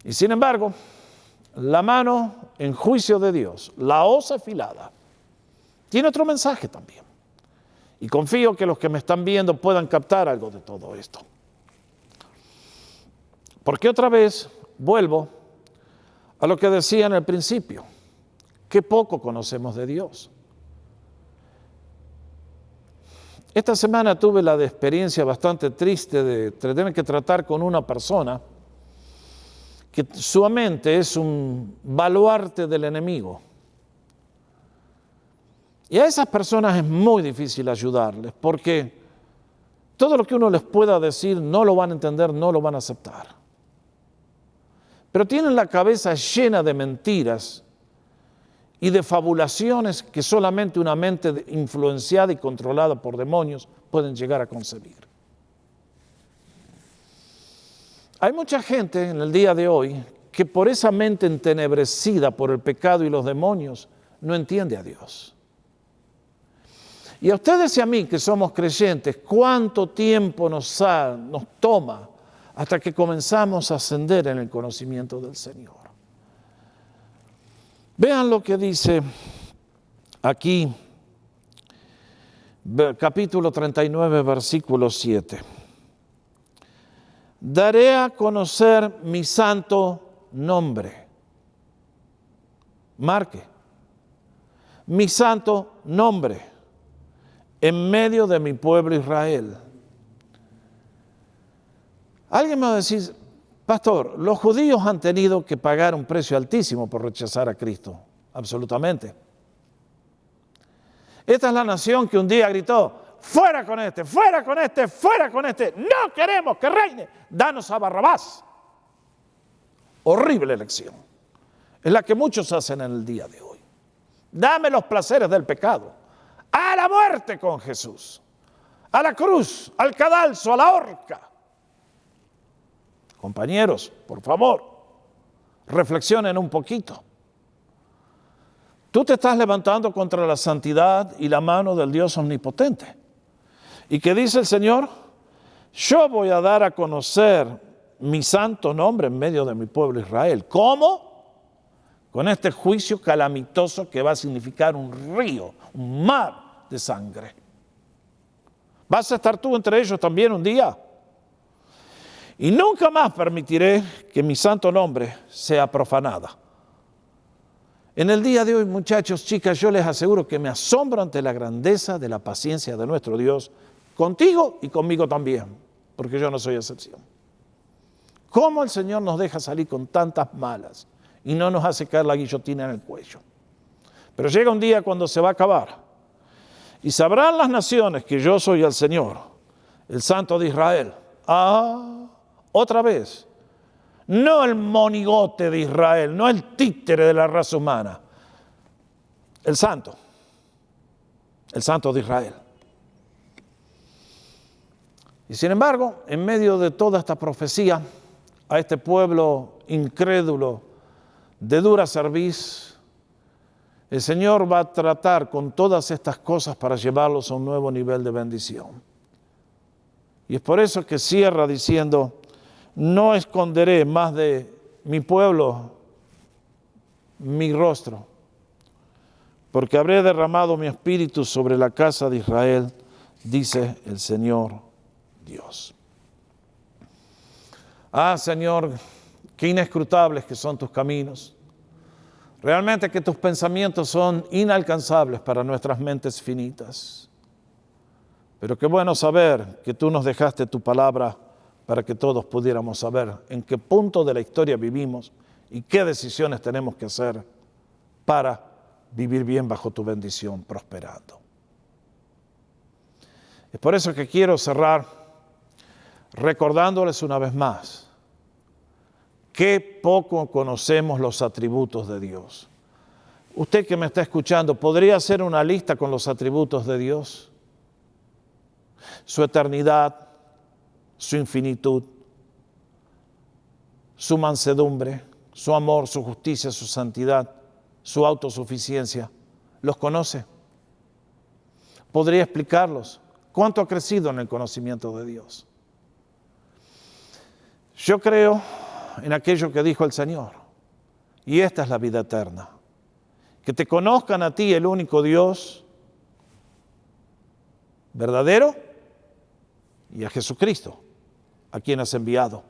Y sin embargo, la mano en juicio de Dios, la hoz afilada, tiene otro mensaje también. Y confío que los que me están viendo puedan captar algo de todo esto. Porque otra vez vuelvo a lo que decía en el principio, que poco conocemos de Dios. Esta semana tuve la experiencia bastante triste de tener que tratar con una persona que su mente es un baluarte del enemigo. Y a esas personas es muy difícil ayudarles porque todo lo que uno les pueda decir no lo van a entender, no lo van a aceptar. Pero tienen la cabeza llena de mentiras y de fabulaciones que solamente una mente influenciada y controlada por demonios pueden llegar a concebir. Hay mucha gente en el día de hoy que por esa mente entenebrecida por el pecado y los demonios no entiende a Dios. Y a ustedes y a mí que somos creyentes, ¿cuánto tiempo nos toma hasta que comenzamos a ascender en el conocimiento del Señor? Vean lo que dice aquí, capítulo 39, versículo 7. Daré a conocer mi santo nombre. Marque. Mi santo nombre en medio de mi pueblo Israel. Alguien me va a decir, pastor, los judíos han tenido que pagar un precio altísimo por rechazar a Cristo. Absolutamente. Esta es la nación que un día gritó, fuera con este, fuera con este, fuera con este. No queremos que reine. Danos a Barrabás. Horrible elección. Es la que muchos hacen en el día de hoy. Dame los placeres del pecado. A la muerte con Jesús. A la cruz, al cadalso, a la horca. Compañeros, por favor, reflexionen un poquito. Tú te estás levantando contra la santidad y la mano del Dios omnipotente. ¿Y qué dice el Señor? Yo voy a dar a conocer mi santo nombre en medio de mi pueblo Israel. ¿Cómo? Con este juicio calamitoso que va a significar un río, un mar de sangre. ¿Vas a estar tú entre ellos también un día? Y nunca más permitiré que mi santo nombre sea profanada. En el día de hoy, muchachos, chicas, yo les aseguro que me asombro ante la grandeza de la paciencia de nuestro Dios, contigo y conmigo también, porque yo no soy excepción. ¿Cómo el Señor nos deja salir con tantas malas y no nos hace caer la guillotina en el cuello? Pero llega un día cuando se va a acabar y sabrán las naciones que yo soy el Señor, el Santo de Israel. Otra vez, no el monigote de Israel, no el títere de la raza humana, el Santo de Israel. Y sin embargo, en medio de toda esta profecía, a este pueblo incrédulo, de dura cerviz, el Señor va a tratar con todas estas cosas para llevarlos a un nuevo nivel de bendición. Y es por eso que cierra diciendo, no esconderé más de mi pueblo mi rostro, porque habré derramado mi espíritu sobre la casa de Israel, dice el Señor Dios. Ah, Señor, qué inescrutables que son tus caminos. Realmente que tus pensamientos son inalcanzables para nuestras mentes finitas. Pero qué bueno saber que tú nos dejaste tu palabra para que todos pudiéramos saber en qué punto de la historia vivimos y qué decisiones tenemos que hacer para vivir bien bajo tu bendición, prosperando. Es por eso que quiero cerrar recordándoles una vez más qué poco conocemos los atributos de Dios. Usted que me está escuchando, ¿podría hacer una lista con los atributos de Dios? Su eternidad, su infinitud, su mansedumbre, su amor, su justicia, su santidad, su autosuficiencia. ¿Los conoce? ¿Podría explicarlos? ¿Cuánto ha crecido en el conocimiento de Dios? Yo creo en aquello que dijo el Señor, y esta es la vida eterna, que te conozcan a ti, el único Dios verdadero, y a Jesucristo, a quien has enviado.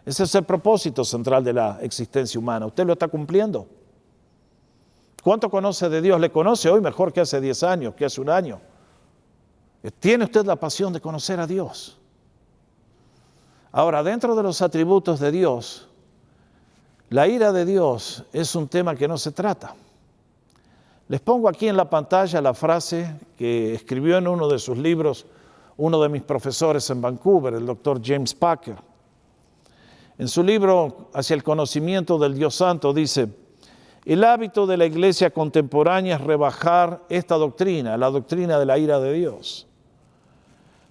Ese es el propósito central de la existencia humana. ¿Usted lo está cumpliendo? ¿Cuánto conoce de Dios? ¿Le conoce hoy mejor que hace 10 años, que hace un año? ¿Tiene usted la pasión de conocer a Dios? Ahora, dentro de los atributos de Dios, la ira de Dios es un tema que no se trata. Les pongo aquí en la pantalla la frase que escribió en uno de sus libros uno de mis profesores en Vancouver, el doctor James Packer. En su libro Hacia el conocimiento del Dios Santo dice, el hábito de la iglesia contemporánea es rebajar esta doctrina, la doctrina de la ira de Dios.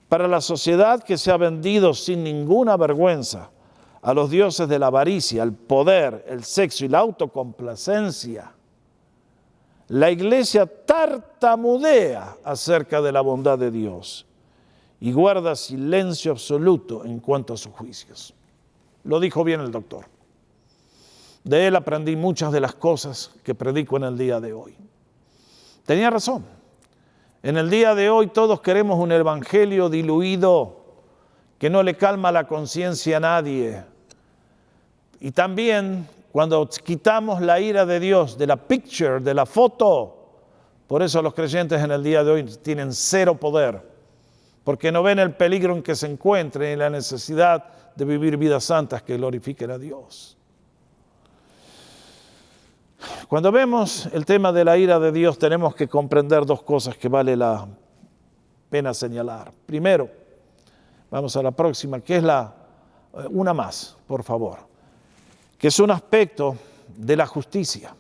Para la sociedad que se ha vendido sin ninguna vergüenza a los dioses de la avaricia, el poder, el sexo y la autocomplacencia, la iglesia tartamudea acerca de la bondad de Dios y guarda silencio absoluto en cuanto a sus juicios. Lo dijo bien el doctor. De él aprendí muchas de las cosas que predico en el día de hoy. Tenía razón. En el día de hoy todos queremos un evangelio diluido que no le calma la conciencia a nadie. Y también cuando quitamos la ira de Dios de la picture, de la foto, por eso los creyentes en el día de hoy tienen cero poder, porque no ven el peligro en que se encuentren y la necesidad de vivir vidas santas que glorifiquen a Dios. Cuando vemos el tema de la ira de Dios, tenemos que comprender dos cosas que vale la pena señalar. Primero, vamos a la próxima, que es una más, por favor, que es un aspecto de la justicia.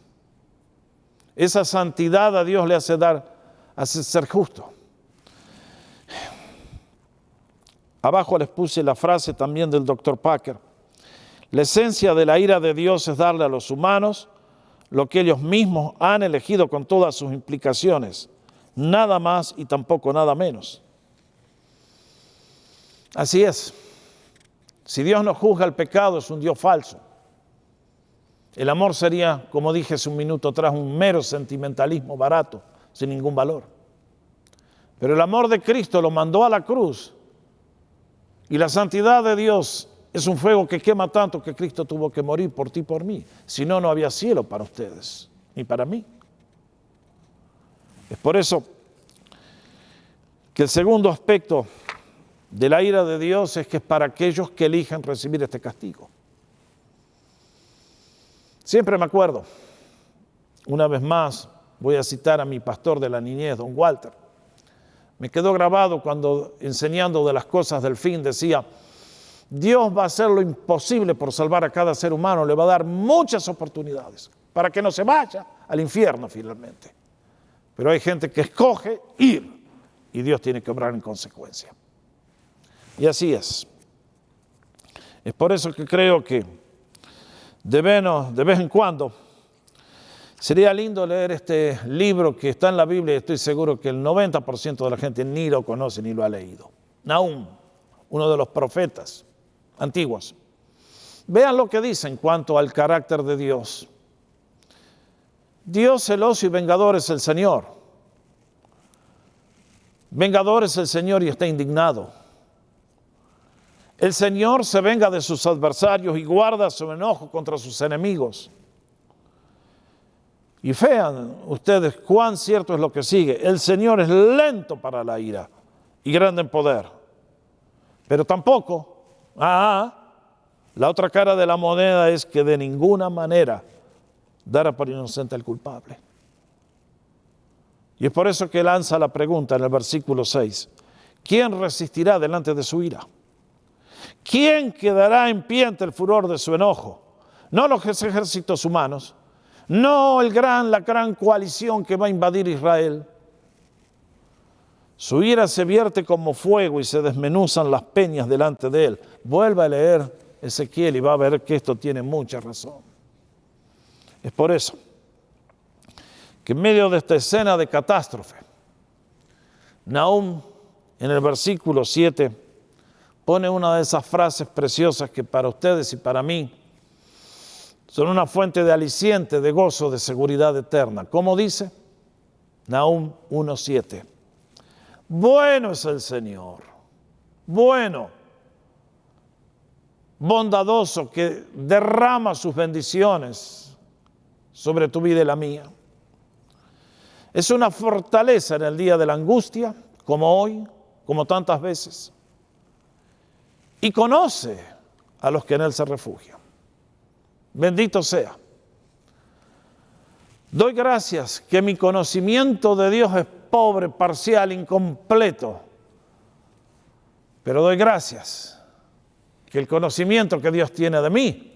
Esa santidad a Dios le hace ser justo. Abajo les puse la frase también del doctor Packer. La esencia de la ira de Dios es darle a los humanos lo que ellos mismos han elegido con todas sus implicaciones, nada más y tampoco nada menos. Así es. Si Dios no juzga el pecado, es un Dios falso. El amor sería, como dije hace un minuto atrás, un mero sentimentalismo barato, sin ningún valor. Pero el amor de Cristo lo mandó a la cruz. Y la santidad de Dios es un fuego que quema tanto que Cristo tuvo que morir por ti y por mí. Si no, no había cielo para ustedes, ni para mí. Es por eso que el segundo aspecto de la ira de Dios es que es para aquellos que eligen recibir este castigo. Siempre me acuerdo, una vez más, voy a citar a mi pastor de la niñez, don Walter. Me quedó grabado cuando enseñando de las cosas del fin decía, Dios va a hacer lo imposible por salvar a cada ser humano, le va a dar muchas oportunidades para que no se vaya al infierno finalmente. Pero hay gente que escoge ir y Dios tiene que obrar en consecuencia. Y así es. Es por eso que creo que de vez en cuando Sería lindo leer este libro que está en la Biblia y estoy seguro que el 90% de la gente ni lo conoce ni lo ha leído. Nahum, uno de los profetas antiguos. Vean lo que dice en cuanto al carácter de Dios. Dios celoso y vengador es el Señor. Vengador es el Señor y está indignado. El Señor se venga de sus adversarios y guarda su enojo contra sus enemigos. Y vean ustedes cuán cierto es lo que sigue. El Señor es lento para la ira y grande en poder. Pero tampoco, la otra cara de la moneda es que de ninguna manera dará por inocente al culpable. Y es por eso que lanza la pregunta en el versículo 6. ¿Quién resistirá delante de su ira? ¿Quién quedará en pie ante el furor de su enojo? No los ejércitos humanos, no la gran coalición que va a invadir Israel. Su ira se vierte como fuego y se desmenuzan las peñas delante de él. Vuelva a leer Ezequiel y va a ver que esto tiene mucha razón. Es por eso que en medio de esta escena de catástrofe, Nahum en el versículo 7 pone una de esas frases preciosas que para ustedes y para mí son una fuente de aliciente, de gozo, de seguridad eterna. ¿Cómo dice? Nahum 1:7. Bueno es el Señor, bueno, bondadoso, que derrama sus bendiciones sobre tu vida y la mía. Es una fortaleza en el día de la angustia, como hoy, como tantas veces. Y conoce a los que en Él se refugian. Bendito sea. Doy gracias que mi conocimiento de Dios es pobre, parcial, incompleto. Pero doy gracias que el conocimiento que Dios tiene de mí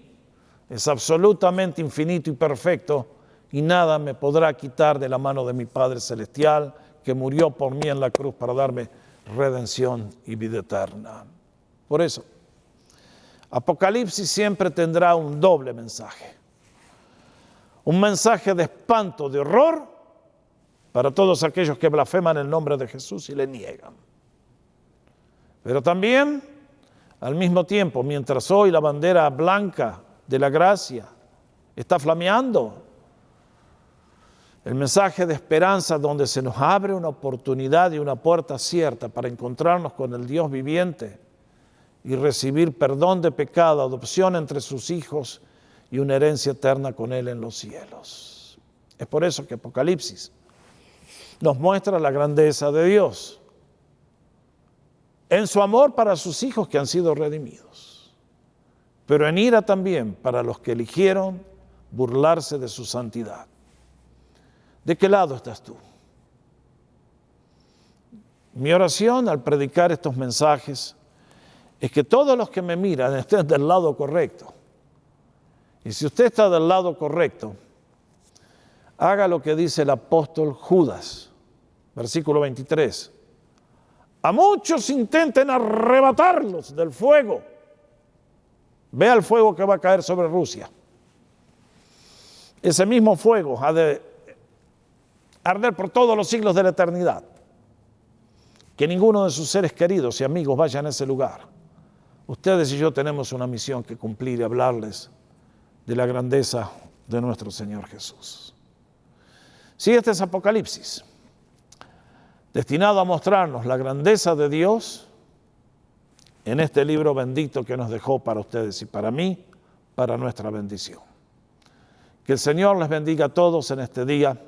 es absolutamente infinito y perfecto, y nada me podrá quitar de la mano de mi Padre Celestial, que murió por mí en la cruz para darme redención y vida eterna. Por eso, Apocalipsis siempre tendrá un doble mensaje. Un mensaje de espanto, de horror, para todos aquellos que blasfeman el nombre de Jesús y le niegan. Pero también, al mismo tiempo, mientras hoy la bandera blanca de la gracia está flameando, el mensaje de esperanza donde se nos abre una oportunidad y una puerta cierta para encontrarnos con el Dios viviente y recibir perdón de pecado, adopción entre sus hijos y una herencia eterna con Él en los cielos. Es por eso que Apocalipsis nos muestra la grandeza de Dios en su amor para sus hijos que han sido redimidos, pero en ira también para los que eligieron burlarse de su santidad. ¿De qué lado estás tú? Mi oración al predicar estos mensajes es que todos los que me miran estén del lado correcto. Y si usted está del lado correcto, haga lo que dice el apóstol Judas, versículo 23. A muchos intenten arrebatarlos del fuego. Vea el fuego que va a caer sobre Rusia. Ese mismo fuego ha de arder por todos los siglos de la eternidad. Que ninguno de sus seres queridos y amigos vayan a ese lugar. Ustedes y yo tenemos una misión que cumplir y hablarles de la grandeza de nuestro Señor Jesús. Sí, este es Apocalipsis, destinado a mostrarnos la grandeza de Dios en este libro bendito que nos dejó para ustedes y para mí, para nuestra bendición. Que el Señor les bendiga a todos en este día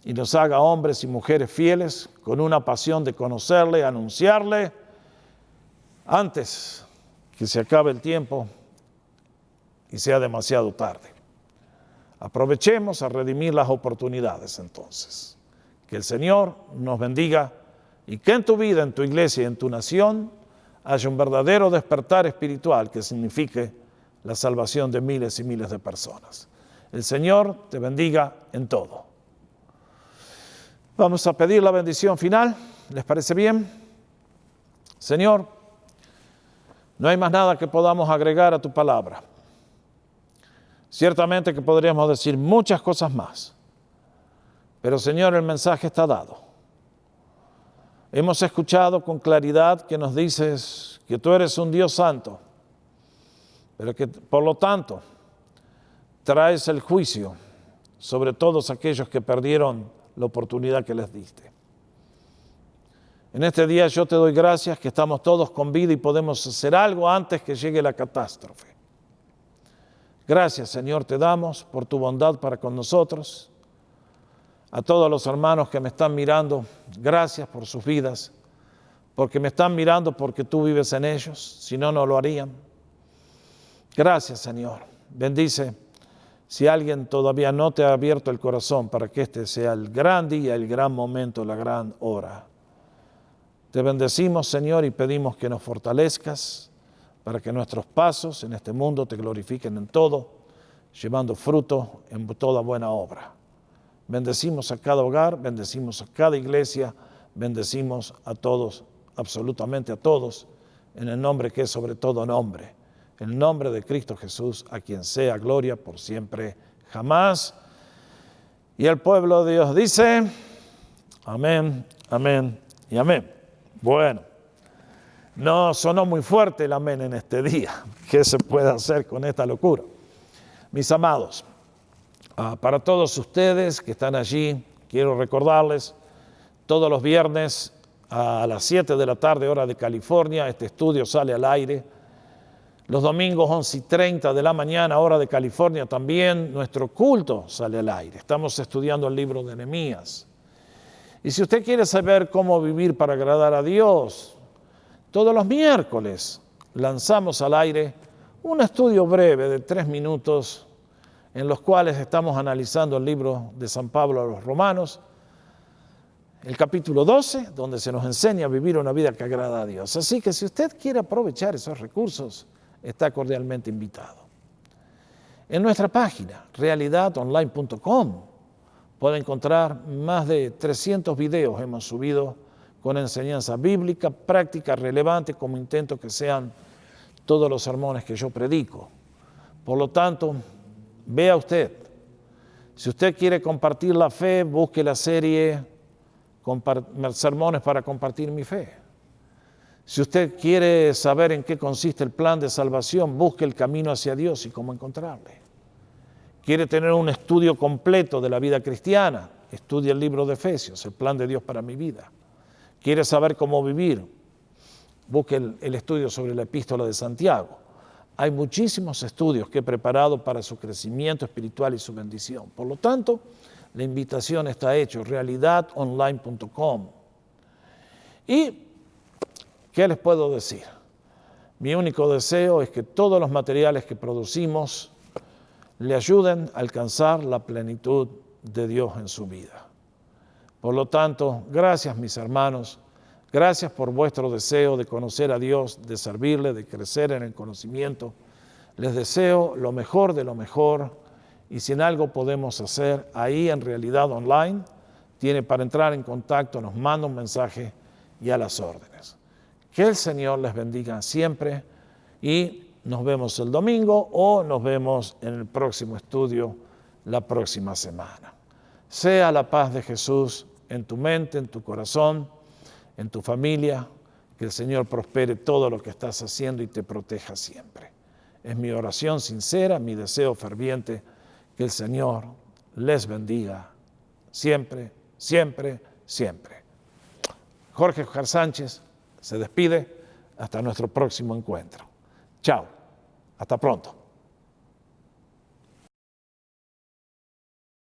y nos haga hombres y mujeres fieles con una pasión de conocerle, anunciarle, antes que se acabe el tiempo y sea demasiado tarde. Aprovechemos a redimir las oportunidades entonces. Que el Señor nos bendiga y que en tu vida, en tu iglesia y en tu nación haya un verdadero despertar espiritual que signifique la salvación de miles y miles de personas. El Señor te bendiga en todo. Vamos a pedir la bendición final. ¿Les parece bien? Señor, no hay más nada que podamos agregar a tu palabra. Ciertamente que podríamos decir muchas cosas más, pero Señor, el mensaje está dado. Hemos escuchado con claridad que nos dices que tú eres un Dios santo, pero que por lo tanto traes el juicio sobre todos aquellos que perdieron la oportunidad que les diste. En este día yo te doy gracias que estamos todos con vida y podemos hacer algo antes que llegue la catástrofe. Gracias, Señor, te damos por tu bondad para con nosotros. A todos los hermanos que me están mirando, gracias por sus vidas, porque me están mirando porque tú vives en ellos, si no, no lo harían. Gracias, Señor. Bendice si alguien todavía no te ha abierto el corazón para que este sea el gran día, el gran momento, la gran hora. Te bendecimos, Señor, y pedimos que nos fortalezcas para que nuestros pasos en este mundo te glorifiquen en todo, llevando fruto en toda buena obra. Bendecimos a cada hogar, bendecimos a cada iglesia, bendecimos a todos, absolutamente a todos, en el nombre que es sobre todo nombre, el nombre de Cristo Jesús, a quien sea gloria por siempre, jamás. Y el pueblo de Dios dice, amén, amén y amén. Bueno, no sonó muy fuerte el amén en este día. ¿Qué se puede hacer con esta locura? Mis amados, para todos ustedes que están allí, quiero recordarles, todos los viernes a las 7 de la tarde, hora de California, este estudio sale al aire. Los domingos 11:30 de la mañana, hora de California, también nuestro culto sale al aire. Estamos estudiando el libro de Nehemías. Y si usted quiere saber cómo vivir para agradar a Dios, todos los miércoles lanzamos al aire un estudio breve de 3 minutos en los cuales estamos analizando el libro de San Pablo a los Romanos, el capítulo 12, donde se nos enseña a vivir una vida que agrada a Dios. Así que si usted quiere aprovechar esos recursos, está cordialmente invitado. En nuestra página, realidadonline.com, puede encontrar más de 300 videos hemos subido con enseñanza bíblica, práctica, relevante, como intento que sean todos los sermones que yo predico. Por lo tanto, vea usted, si usted quiere compartir la fe, busque la serie Sermones para compartir mi fe. Si usted quiere saber en qué consiste el plan de salvación, busque el camino hacia Dios y cómo encontrarle. Quiere tener un estudio completo de la vida cristiana, estudie el libro de Efesios, el plan de Dios para mi vida. Quiere saber cómo vivir, busque el estudio sobre la epístola de Santiago. Hay muchísimos estudios que he preparado para su crecimiento espiritual y su bendición. Por lo tanto, la invitación está hecha, realidadonline.com. ¿Y qué les puedo decir? Mi único deseo es que todos los materiales que producimos le ayuden a alcanzar la plenitud de Dios en su vida. Por lo tanto, gracias mis hermanos, gracias por vuestro deseo de conocer a Dios, de servirle, de crecer en el conocimiento. Les deseo lo mejor de lo mejor y si en algo podemos hacer, ahí en Realidad Online, tiene para entrar en contacto, nos manda un mensaje y a las órdenes. Que el Señor les bendiga siempre y nos vemos el domingo o nos vemos en el próximo estudio la próxima semana. Sea la paz de Jesús en tu mente, en tu corazón, en tu familia, que el Señor prospere todo lo que estás haciendo y te proteja siempre. Es mi oración sincera, mi deseo ferviente, que el Señor les bendiga siempre, siempre, siempre. Jorge Oscar Sánchez se despide hasta nuestro próximo encuentro. Chao, hasta pronto.